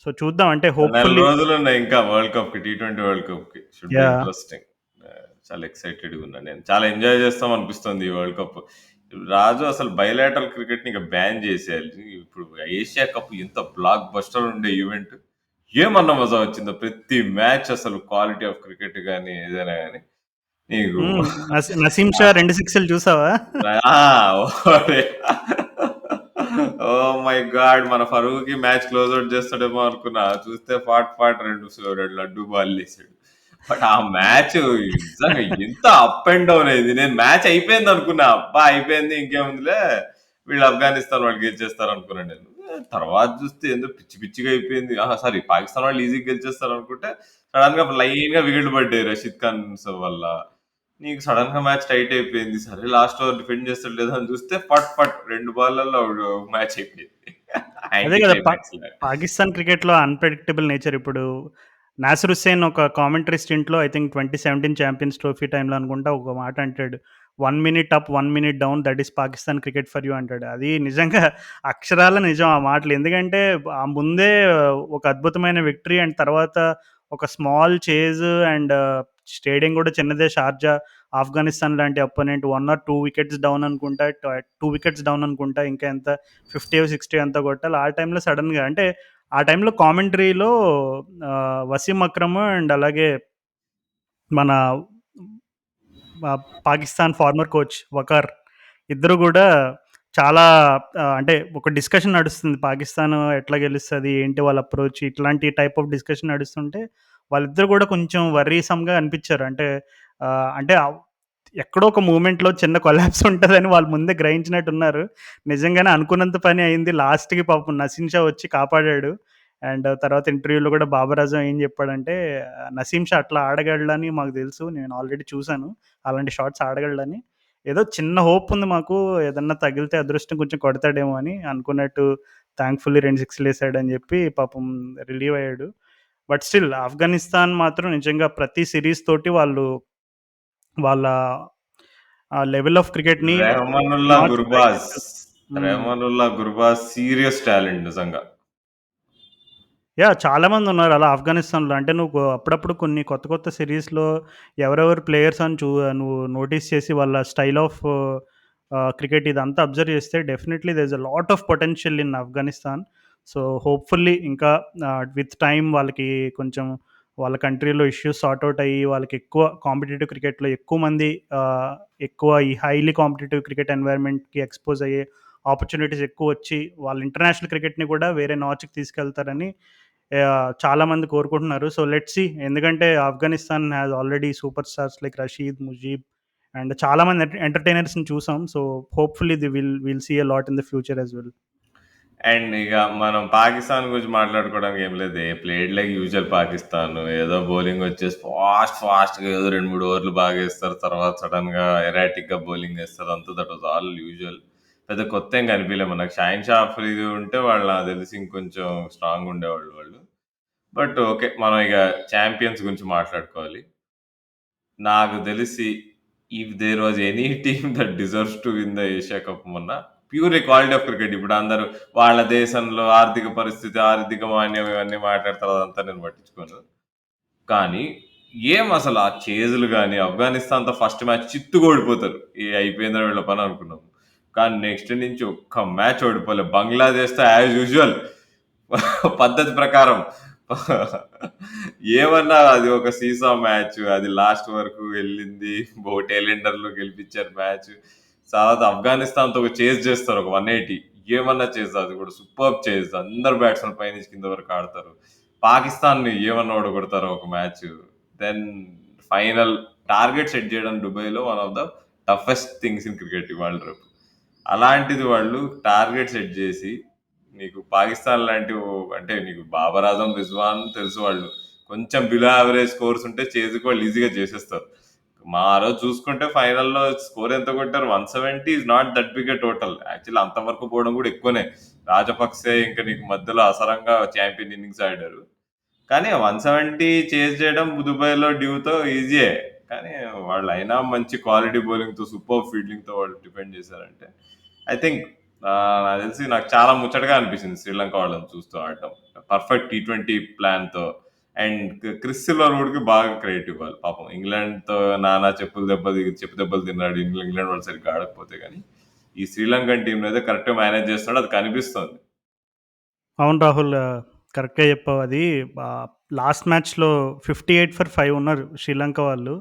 సో, చూద్దాం అంటే నెల హోప్‌ఫుల్లీ రోజులున్నాయి ఇంకా వరల్డ్ కప్‌కి. టీ20 వరల్డ్ కప్‌కి. Should be yeah! ఇంట్రెస్టింగ్. చాలా ఎక్సైటెడ్‌గా ఉన్నా నేను. చాలా ఎంజాయ్ చేస్తాం అనిపిస్తుంది ఈ వరల్డ్ కప్. రాజు అసలు బైలాటరల్ క్రికెట్‌ని ఇక బ్యాన్ చేసేయాలి. ఇప్పుడు ఏషియా కప్ ఎంత బ్లాక్ బస్టర్ ఉండే ఈవెంట్. ఏమన్నా మజా వచ్చిందో ప్రతి మ్యాచ్ అసలు క్వాలిటీ ఆఫ్ క్రికెట్ గాని ఏదైనా గాని నీకు హ్మ్. నసీం షా 2 సిక్స్‌లు చూసావా? ఓడే ఓ మై గాడ్ మన ఫరూకి మ్యాచ్ క్లోజ్ అవుట్ చేస్తాడేమో అనుకున్నా చూస్తే ఫాట్ రెండు లడ్డు బాల్ వేసాడు బట్ ఆ మ్యాచ్ నిజంగా ఎంత అప్ అండ్ డౌన్ అయింది నేను మ్యాచ్ అయిపోయింది అనుకున్నా అబ్బా అయిపోయింది ఇంకేముందిలే వీళ్ళు ఆఫ్ఘనిస్తాన్ వాళ్ళు గెలిచేస్తారు అనుకున్నాను నేను తర్వాత చూస్తే ఎందుకు పిచ్చి పిచ్చిగా అయిపోయింది సారీ పాకిస్తాన్ వాళ్ళు ఈజీగా గెలిచేస్తారు అనుకుంటే సడన్ గా లైన్ గా వికెట్లు పడ్డాయి రషీద్ ఖాన్ వల్ల నీకు సడన్ గా మ్యాచ్ టైట్ అయిపోయింది సరే లాస్ట్ ఓవర్ డిఫెండ్ చేస్తాడు లేదా అని చూస్తే ఫట్ 2 బాల్లలో మ్యాచ్ అయిపోయింది అదే యాంటీ కదా! క్లైమాక్స్ లాగా పాకిస్తాన్ క్రికెట్‌లో అన్‌ప్రెడిక్టబుల్ నేచర్ ఇప్పుడు 'నాసిర్ హుస్సేన్' ఒక కామెంటరీ స్టింట్‌లో ఐ థింక్ 2017 చాంపియన్స్ ట్రోఫీ టైమ్‌లో అనుకుంటా ఒక మాట అంటాడు. 1 minute up, 1 minute down that is Pakistan cricket for you అంటాడు. అది నిజంగా అక్షరాల నిజం ఆ మాటలు. ఎందుకంటే ముందే ఒక అద్భుతమైన విక్టరీ అండ్ తర్వాత ఒక స్మాల్ చేజ్ అండ్ స్టేడియం కూడా చిన్నదే షార్జా. ఆఫ్ఘనిస్తాన్ లాంటి అపోనెంట్ 1 ఆర్ 2 వికెట్స్ డౌన్ అనుకుంటా. 2 వికెట్స్ డౌన్ అనుకుంటా. ఇంకా ఎంత 50 60 ఎంతో కొట్టాలి. ఆ టైంలో సడెన్‌గా అంటే ఆ టైంలో కామెంటరీలో 'వసీం అక్రమ్' అండ్ అలాగే మన పాకిస్తాన్ ఫార్మర్ కోచ్ 'వకార్' ఇద్దరు గూడా చాలా అంటే ఒక డిస్కషన్ నడుస్తుంది. పాకిస్తాన్ ఎట్లా గెలుస్తది? ఏంటి వాళ్ళ అప్రోచ్? ఇట్లాంటి టైప్ ఆఫ్ డిస్కషన్ నడుస్తుంటే వాళ్ళిద్దరూ గూడా కొంచెం వర్రీసమ్‌గా అనిపిచ్చారు. అంటే ఎక్కడో ఒక మూమెంట్‌లో చిన్న కొలాప్స్ ఉంటదని వాళ్ళు ముందే గ్రహించినట్టున్నారు. నిజంగానే అనుకున్నంత పని అయింది. లాస్ట్‌కి పాపం నసీం షా వచ్చి కాపాడాడు. అండ్ తర్వాత ఇంటర్వ్యూలో గూడా బాబర్ అజమ్ ఏం జెప్పాడంటే, "నసీం షా అట్లా ఆడగలడని మాకు తెలుసు. నేను ఆల్రెడీ చూసాను. అలాంటి షాట్స్ ఆడగలడని. ఏదో చిన్న హోప్ ఉంది మాకు. ఏదన్నా తగిలితే అదృష్టం కొంచెం కొడతాడేమో అని అనుకున్నట్టు థాంక్‌ఫుల్లీ 2 సిక్స్‌లేసాడని" జెప్పి పాపం రిలీవ్ అయ్యాడు. బట్ స్టిల్ ఆఫ్ఘనిస్తాన్ మాత్రం నిజంగా ప్రతి సీరీస్ తోటి వాళ్ళు వాళ్ళ లెవెల్ ఆఫ్ క్రికెట్‌ని రెహమానుల్లా నాచ్ రైజ్ గుర్బాజ్ చేసుకెళ్తున్నారు. Hmm. Rahmanullah Gurbaz serious talent నిజంగా యాహ్! చాలామందున్నారు అలా ఆఫ్ఘనిస్తాన్‌లో. అంటే నువ్వు అప్పుడప్పుడు కొన్ని కొత్త కొత్త సీరీస్‌లో ఎవరెవరు ప్లేయర్స్ అని నువ్వు నోటీస్ చేసి వాళ్ళ స్టైల్ ఆఫ్ క్రికెట్ ఇదంతా అబ్జర్వ్ చేస్తే definitely there is a lot of potential in Afghanistan. So, hopefully ఇంకా విత్ టైమ్ వాళ్ళకి కొంచెం వాళ్ళ కంట్రీలో ఇష్యూస్ సార్ట్ ఔట్ అయ్యి వాళ్ళకి ఎక్కువ కాంపిటీటివ్ క్రికెట్‌లో ఎక్కువ ఈ హైలీ కాంపిటీటివ్ క్రికెట్ ఎన్వైర్న్‌మెంట్‌కి ఎక్స్‌పోజ్ అయ్యే ఆపర్చునిటీస్ ఎక్కువొచ్చి వాళ్ళు ఇంటర్నేషనల్ క్రికెట్‌ని కూడా వేరే నాచ్‌కి తీసుకెళ్తారని చాలామంది కోరుకుంటున్నారు. సో, లెట్స్ సీ ఎందుకంటే Afghanistan has already super stars like Rashid, Mujeeb and చాలామంది ఎంటర్‌టైనర్స్‌ని చూసాం. So, hopefully will see a lot in the future as well. And ఇక మనం పాకిస్తాన్ గురించి మాట్లాడుకోవడానికి ఏం లేదు ప్లేడ్ లైక్ యూజువల్ పాకిస్తాన్ ఏదో బౌలింగ్ వచ్చేసి ఫాస్ట్గా ఏదో 2 3 ఓవర్లు బాగా వేస్తారు తర్వాత సడన్ గా ఎరాటిక్ గా బౌలింగ్ వేస్తారు అంతా దట్ వాజ్ ఆల్ యూజువల్ పెద్ద కొత్త ఏం కనిపించలేదు మనకు షాహిన్ షా ఆఫ్రిది ఉంటే వాళ్ళు నాకు తెలిసి ఇంకొంచెం స్ట్రాంగ్ ఉండేవాళ్ళు వాళ్ళు బట్ ఓకే మనం ఇక ఛాంపియన్స్ గురించి మాట్లాడుకోవాలి నాకు తెలిసి if there was any team that deserves to win the Asia cup మొన్న, ప్యూర్ క్వాలిటీ ఆఫ్ క్రికెట్. ఇప్పుడు అందరూ వాళ్ళ దేశంలో ఆర్థిక పరిస్థితి, ఆర్థిక మాన్యం ఇవన్నీ మాట్లాడతారు, అదంతా నేను పట్టించుకోను. కానీ ఏం అసలు ఆ చేజులు గాని, ఆఫ్ఘనిస్తాన్‌తో ఫస్ట్ మ్యాచ్ చిత్తుగా ఓడిపోతారు. అయిపోయిందిరా వీళ్ళ పని అనుకున్నాం. కానీ నెక్స్ట్ నుంచి ఒక్క మ్యాచ్ ఓడిపోలే. బంగ్లాదేశ్‌తో యాజ్ యూజువల్ పద్ధతి ప్రకారం ఏమన్నా అది ఒక సీసా మ్యాచ్. అది లాస్ట్ వరకు వెళ్ళింది. టెయిలెండర్‌లో గెలిపించారు మ్యాచ్. తర్వాత ఆఫ్ఘనిస్తాన్‌తో ఒక చేజ్ చేస్తారు ఒక 180. ఏమన్నా చేజ్, అది కూడా సూపర్బ్ చేజ్. అందరు బ్యాట్స్‌మెన్ పైనుంచి కింద వరకు ఆడతారు. పాకిస్తాన్‌ని ఏమన్నా ఓడగొడతారు ఒక match. Then final target set చేయడం దుబాయ్‌లో one of the toughest things in cricket ఇవాళ రేపు. అలాంటిది వాళ్ళు టార్గెట్ సెట్ చేసి నీకు పాకిస్తాన్ లాంటి అంటే నీకు బాబర్ ఆజం, రిజ్వాన్ తెలుసు వాళ్ళు. కొంచెం బిలో యావరేజ్ స్కోర్స్ ఉంటే చేజ్‌కి వాళ్ళు ఈజీగా చేసేస్తారు. ఆ రోజు చూసుకుంటే ఫైనల్‌లో స్కోర్ ఎంత కొట్టారు? 170 is not that big a total. Actually అంతవరకు పోవడం కూడా ఎక్కువనే. రాజపక్సే ఇంకా నీకు మధ్యలో అసరంగా ఛాంపియన్ ఇన్నింగ్స్ ఆడారు. కానీ 170 చేజ్ చేయడం దుబాయ్‌లో డ్యూతో ఈజీయే. కానీ వాళ్ళు అయినా మంచి క్వాలిటీ బౌలింగ్‌తో, సూపర్బ్ ఫీల్డింగ్‌తో వాళ్ళు డిఫెండ్ చేశారంటే ఐ థింక్ నాకు తెలిసి నాకు చాలా ముచ్చటగా అనిపించింది శ్రీలంక వాళ్ళని చూస్తూ ఆడటం. పర్ఫెక్ట్ టీ20 ప్లాన్‌తో. అండ్ క్రిస్ సిల్వర్ వుడ్‌కి బాగా క్రెడిట్ ఇవ్వాలి. పాపం ఇంగ్లాండ్‌తో నానా చెప్పు దెబ్బలు తిన్నాడు. ఇంగ్లాండ్ వాళ్ళు సరిగ్గా ఆడకపోతే గానీ, ఈ శ్రీలంకన్ టీమ్‌ని అయితే కరెక్ట్‌గా మేనేజ్ చేస్తున్నాడు. అది కనిపిస్తోంది. అవును రాహుల్. కరెక్ట్‌గా చెప్పావు. అది లాస్ట్ మ్యాచ్‌లో 58 ఫర్ 5 ఉన్నారు శ్రీలంక వాళ్ళు.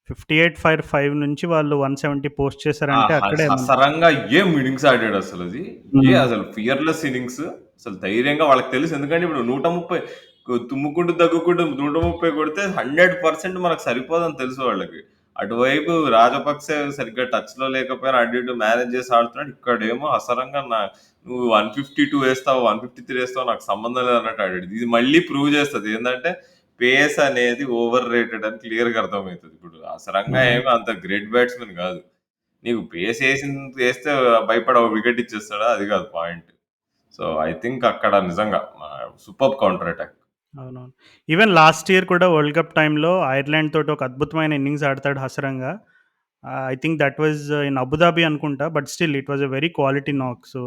58 ఫర్ 5 నుంచి వాళ్ళు 170 పోస్ట్ చేశారంటే అక్కడే హసరంగా ఏం ఇన్నింగ్స్ ఆడాడు అసలు అది. హ్మ్. అసలు ఫియర్‌లెస్ ఇన్నింగ్స్. అసలు ధైర్యంగా వాళ్ళకి తెలుసు. ఎందుకంటే ఇప్పుడు 130 తుమ్ముకుంటూ, దగ్గుకుంటూ 130 కొడితే 100% మనకు సరిపోదని తెలుసు వాళ్ళకి. అటువైపు రాజపక్సే సరిగ్గా టచ్‌లో లేకపోయినా అటు ఇటు మేనేజ్ చేసి ఆడుతున్నాడు. ఇక్కడేమో హసరంగా నువ్వు 152 వేస్తావు, 153 వేస్తావు నాకు సంబంధం లేదన్నట్టు ఆడాడు. ఇది మళ్ళీ ప్రూవ్ చేస్తది. ఏందంటే పేస్ అనేది ఓవర్ రేటెడ్ అని క్లియర్‌గా అర్థమవుతది. ఇప్పుడు అసరంగా ఏమి అంత గ్రేట్ బ్యాట్స్‌మన్ కాదు. నీకు పేస్ ఏస్తే భయపడి ఒక వికెట్ ఇచ్చేస్తాడా? అది కాదు పాయింట్. సో, ఐ థింక్ అక్కడ నిజంగా సూపర్బ్ కౌంటర్ అటాక్. అవునవును. ఈవెన్ లాస్ట్ ఇయర్ కూడా వరల్డ్ కప్ టైమ్‌లో ఐర్లాండ్ తోటి ఒక అద్భుతమైన ఇన్నింగ్స్ ఆడతాడు Hasaranga. I think that was in Abu Dhabi అనుకుంటా. But still it was a very quality knock. So,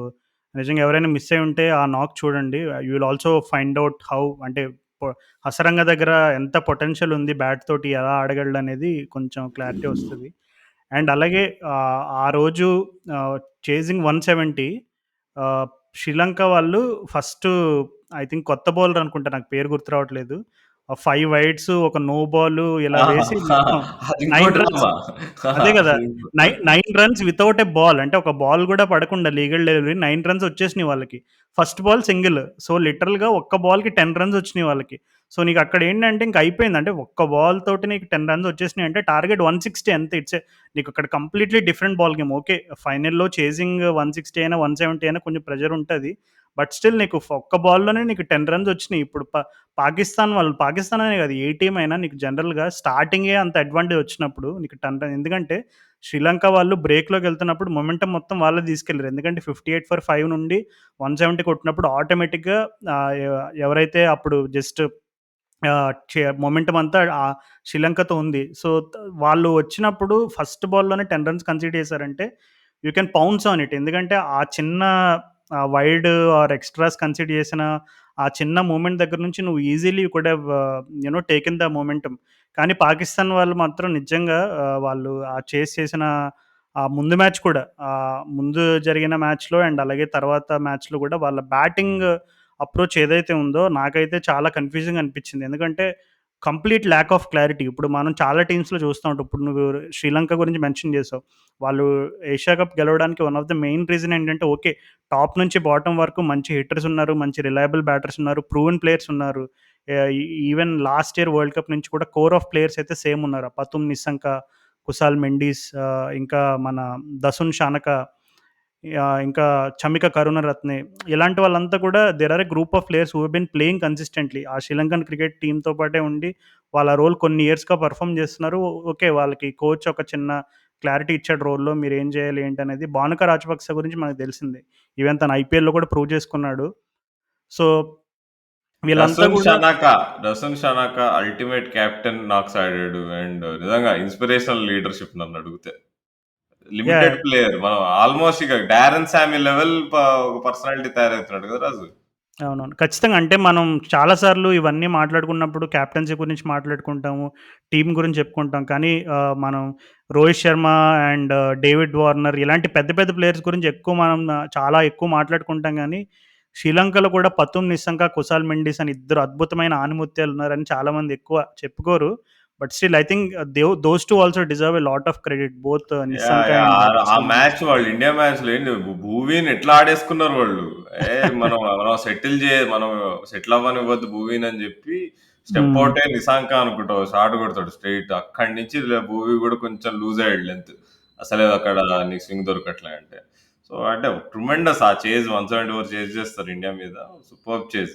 నిజంగా ఎవరైనా మిస్ అయ్యి ఉంటే ఆ నాక్ చూడండి. You will also find out how అంటే పొ హసరంగ దగ్గర ఎంత పొటెన్షియల్ ఉంది బ్యాట్ తోటి ఎలా ఆడగలడనేది కొంచెం క్లారిటీ వస్తది. అండ్ అలాగే ఆ రోజు ఆహ్, చేజింగ్ 170 ఆహ్, శ్రీలంక వాళ్ళు ఫస్టు ఐ థింక్ కొత్త బౌలర్ అనుకుంటా. నాకు పేరు గుర్తు రావట్లేదు. 5 వైడ్స్, ఒక నో బాలు ఇలా వేసి మొత్తం అది ఇంకో 9 రన్స్. డ్రామా. అదే గదా! 9 రన్స్ వితౌట్ ఎ బాల్. అంటే ఒక బాల్ గూడా పడకుండా లీగల్ డెలివరీ 9 రన్స్ వచ్చేసినాయి వాళ్ళకి. First ball single. సో, లిటరల్‌గా ఒక్క బాల్‌కి 10 రన్స్ వచ్చినాయి వాళ్ళకి. సో, నీకక్కడేంటంటే ఇంక అయిపోయింది. అంటే ఒక్క బాల్ తోటి నీకు 10 రన్స్ వచ్చేసినాయి అంటే టార్గెట్ 160 అంతే. నీకక్కడ completely different ball game. Okay. ఫైనల్‌లో చేసింగ్ 160 అయినా, 170 అయినా కొంచెం ప్రెషర్ ఉంటది. బట్ స్టిల్ నీకు ఒక్క బాల్‌లోనే నీకు 10 రన్స్ వచ్చినియి. ఇప్పుడు పాకిస్తాన్ అనే కాదు, ఏ టీమ్ అయినా నీకు జనరల్‌గా స్టార్టింగే అంత అడ్వాంటేజ్ వచ్చినప్పుడు నీకు 10 రన్ ఎందుకంటే శ్రీలంక వాళ్ళు బ్రేక్‌లోకెళ్తున్నప్పుడు మొమెంటమ్ మొత్తం వాళ్ళే తీసుకెళ్లారు. ఎందుకంటే 58 ఫర్ 5 నుండి 170 కొట్టినప్పుడు ఆటోమేటిక్‌గా ఎవరైతే అప్పుడు జస్ట్ మొమెంటమ్ అంతా శ్రీలంకతో ఉంది. సో, వాళ్ళు వచ్చినప్పుడు ఫస్ట్ బాల్‌లోనే 10 రన్స్ కన్సీడ్ చేశారంటే you can pounce on it. ఎందుకంటే ఆ చిన్న వైడ్ ఆర్ ఎక్స్‌ట్రాస్ కన్సీడ్ చేసిన ఆ చిన్న మూవ్‌మెంట్ దగ్గర నుంచి నువ్వు easily you could have taken the momentum. కానీ పాకిస్తాన్ వాళ్ళు మాత్రం నిజంగా వాళ్ళు చేస్ చేసిన ఆ ముందు మ్యాచ్ కూడా ముందు జరిగిన మ్యాచ్‌లో అండ్ అలాగే తర్వాత మ్యాచ్‌లో కూడా వాళ్ళ బ్యాటింగ్ అప్రోచ్ ఏదైతే ఉందో నాకైతే చాలా కన్‌ఫ్యూజింగ్‌గా అనిపించింది. ఎందుకంటే కంప్లీట్ ల్యాక్ ఆఫ్ క్లారిటీ. ఇప్పుడు మనం చాలా టీమ్స్‌లో చూస్తా ఉంటాం. ఇప్పుడు నువ్వు శ్రీలంక గురించి మెన్షన్ చేసావు. వాళ్ళు ఏషియా కప్ గెలవడానికి one of the main reason ఏంటంటే ఓకే. టాప్ నుంచి బాటమ్ వరకు మంచి హిట్టర్స్ ఉన్నారు. మంచి రిలయబుల్ బ్యాటర్స్ ఉన్నారు. ప్రూవెన్ ప్లేయర్స్ ఉన్నారు. Even last year world cup నుంచి కూడా కోర్ ఆఫ్ ప్లేయర్స్ అయితే సేమ్ ఉన్నారు. పతుమ్ నిస్సంక, కుసాల్ మెండిస్, ఇంకా మన దసున్ షానక, ఇంకా చమిక కరుణరత్నే, ఇలాంటి వాళ్ళంతా కూడా there are a group of players who have been playing consistently. ఆ శ్రీలంకన్ క్రికెట్ టీమ్‌తో పాటే ఉండి వాళ్ళ రోల్ కొన్ని ఇయర్స్‌గా పెర్ఫార్మ్ చేస్తున్నారు. ఓకే. వాళ్ళకి కోచ్ ఒక చిన్న క్లారిటీ ఇచ్చాడు రోల్‌లో మీరేం చేయాలి ఏంటనేది. భానుక రాజపక్స గురించి మనకు తెలిసిందే. ఈవెన్ తను ఐపీఎల్‌లో కూడా ప్రూవ్ చేసుకున్నాడు. సో, వీళ్ళంతా రసూల్ గూడా షనాకా, రసూల్ షనాకా అల్టిమేట్ కెప్టెన్ నాక్స్ ఆడాడు. అండ్ నిజంగా ఇన్స్‌పిరేషనల్ లీడర్‌షిప్ నన్నడిగితే. Limited yeah! ప్లేయర్. మనం ఆల్‌మోస్ట్ ఇక డారెన్ సామీ లెవెల్ ఒక పర్సనాలిటీ తయారవుతున్నాడు కదా రాజు. అవునవును. ఖచ్చితంగా. అంటే మనం చాలా సార్లు ఇవన్నీ మాట్లాడుకున్నప్పుడు క్యాప్టెన్సీ గురించి మాట్లాడుకుంటాము. టీమ్ గురించి చెప్పుకుంటాం. కానీ మనం Rohit Sharma and David Warner ఇలాంటి పెద్ద పెద్ద ప్లేయర్స్ గురించి ఎక్కువ మనం చాలా ఎక్కువ మాట్లాడుకుంటాం గానీ, శ్రీలంకలో కూడా పతుమ్ నిస్సంక, కుశాల్ మెండిస్ అని ఇద్దరు అద్భుతమైన ఆణిముత్యాలున్నారని చాలామంది ఎక్కువ చెప్పుకోరు. But still I think those 2 also deserve a lot of credit both yeah! Nissanka yeah! And ఆ కుశాల్ మెండిస్. మ్యాచ్ వాళ్ళు ఇండియా మ్యాచ్‌లో ఏంది భూవీని ఎట్లా ఆడేసుకున్నారు వాళ్ళు. మనం మనం మనం సెటిల్ అవ్వనివ్వద్దు భూవీని అని చెప్పి స్టెప్ హ్మ్. ఔటే నిశాంక అనుకుంటా ఓ షాట్ కొడతాడు స్ట్రెయిట్. అక్కడి నుంచి భూవీ కూడా కొంచెం లూజ్ అయ్యాడు లెంత్. అసలే అక్కడ నీకు స్వింగ్ దొరకట్లే అంటే. సో, అంటే ట్రిమెండస్ ఆ చేజ్ 174 చేజ్ చేస్తారు ఇండియా మీద. Superb chase.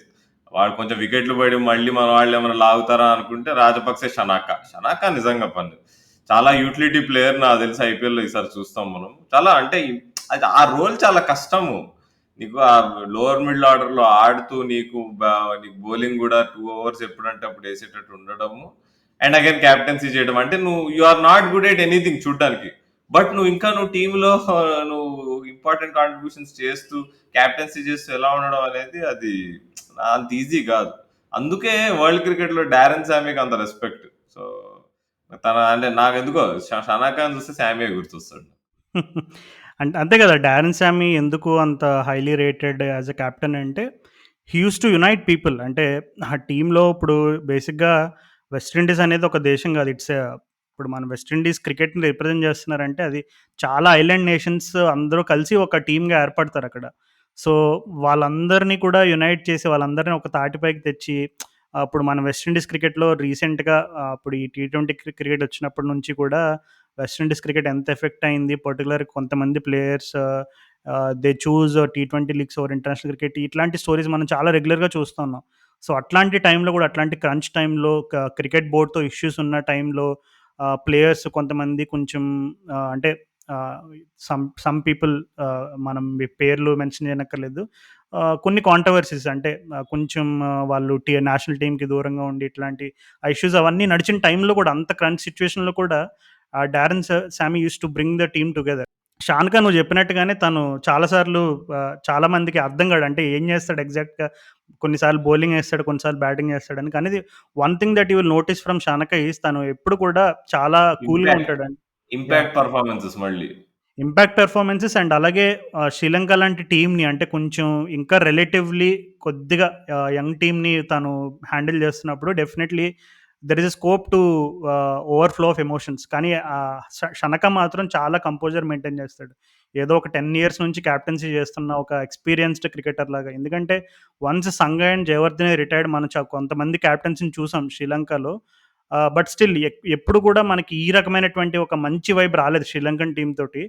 వాళ్ళు కొంచెం వికెట్లు పడి మళ్ళీ మన వాళ్ళు ఏమైనా లాగుతారా అనుకుంటే రాజపక్సే షనాకా. షనాకా నిజంగా చాలా యూటిలిటీ ప్లేయర్ నాకు తెలిసి ఐపీఎల్‌లో ఈసారి చూస్తాం మనం. చాలా అంటే అది ఆ రోల్ చాలా కష్టము. నీకు ఆ లోవర్ మిడిల్ ఆర్డర్‌లో ఆడుతూ నీకు బౌలింగ్ గూడా 2 ఓవర్స్ ఎప్పుడంటే అప్పుడు ఏసేటట్టు ఉండడము. అండ్ అగైన్ క్యాప్టెన్సీ చేయడం. అంటే you are not good at anything చూడ్డానికి. బట్ నువ్వు టీమ్‌లో నువ్వు ఇంపార్టెంట్ కాంట్రిబ్యూషన్స్ చేస్తూ, క్యాప్టెన్సీ చేస్తూ ఎలా ఉండడం అనేది అది అంత ఈజీ గాదు. అందుకే వరల్డ్ క్రికెట్‌లో డారెన్ సామీకి అంత రెస్పెక్ట్. సో అంటే నాకెందుకో షనా ఖాన్ చూస్తే శామియే గుర్తొస్తాడు. అంతే గదా! 'డారెన్ సామీ' ఎందుకు అంత highly rated as a captain అంటే, he used to unite people. అంటే ఆ టీమ్‌లో ఇప్పుడు బేసిక్‌గా వెస్ట్ ఇండీస్ అనేది ఒక దేశం గాదు. ఇప్పుడు మన వెస్ట్ ఇండీస్ క్రికెట్‌ని రిప్రజెంట్ చేస్తున్నారంటే అది చాలా ఐలాండ్ నేషన్స్ అందరూ కలిసి ఒక టీమ్‌గా ఏర్పడతారక్కడ. సో, వాళ్ళందరిని కూడా యునైట్ చేసి వాళ్ళందరిని ఒక తాటిపైకి తెచ్చి అప్పుడు మన వెస్ట్ ఇండీస్ క్రికెట్‌లో రీసెంట్‌గా అప్పుడు ఈ టీ20 క్రికెట్ వచ్చినప్పటి నుంచి కూడా వెస్ట్ ఇండీస్ క్రికెట్ ఎంత ఎఫెక్ట్ అయింది. పర్టిక్యులర్ కొంతమంది players they choose T20 leagues over international cricket ఇట్లాంటి స్టోరీస్ మనం చాలా రెగ్యులర్‌గా చూస్తున్నాం. సో, అట్లాంటి టైంలో కూడా అట్లాంటి క్రంచ్ టైంలో క్రికెట్ బోర్డ్‌తో ఇష్యూస్ ఉన్న టైంలో ప్లేయర్స్ కొంతమంది కొంచెం అంటే ఆహ్, సమ్ పీపుల్ మనం పేర్లు మెన్షన్ చేయనక్కర్లేదు. కొన్ని కాంట్రోవర్సీస్ అంటే కొంచెం వాళ్ళు నేషనల్ టీమ్‌కి దూరంగా ఉండి ఇట్లాంటి ఇష్యూస్ అవన్నీ నడిచిన టైంలో కూడా అంత క్రంచ్ సిట్యుయేషన్‌లో కూడా Darren Sammy used to bring the team together. Shanaka నువ్వు చెప్పినట్టుగానే తను చాలా సార్లు చాలా మందికి అర్థం కాడు. అంటే ఏం చేస్తాడు ఎగ్జాక్ట్‌గా కొన్నిసార్లు బౌలింగ్ ఏస్తాడు, కొన్నిసార్లు బ్యాటింగ్ ఏస్తాడని. కానీ ఇది one thing that you will notice from షానకా is తను ఎప్పుడు కూడా చాలా కూల్‌గా ఇంపాక్ట్, ఉంటాడండి. యాహ్! ఇంపాక్ట్ పెర్ఫార్మన్సెస్ మళ్ళీ. ఇంపాక్ట్ పెర్ఫార్మన్సెస్ అండ్ అలాగే శ్రీలంక లాంటి టీమ్‌ని అంటే కొంచెం ఇంకా రిలేటివ్‌లీ కొద్దిగా యంగ్ టీమ్‌ని తను హ్యాండిల్ చేస్తున్నప్పుడు definitely there is a scope to overflow of emotions. కానీ షనక మాత్రం చాలా కంపోజర్ మెయింటైన్ చేస్తాడు. ఏదో ఒక 10 ఇయర్స్ నుంచి క్యాప్టెన్సీ చేస్తున్న ఒక ఎక్స్‌పీరియన్స్‌డ్ క్రికెటర్ లాగా. ఎందుకంటే once Sanga and Jayawardene retired మనం కొంతమంది క్యాప్టెన్సీని చూసాం శ్రీలంకలో. బట్ స్టిల్ ఎప్పుడు కూడా మనకి ఈ రకమైనటువంటి ఒక మంచి వైబ్ రాలేదు శ్రీలంకన్ టీమ్ తోటి.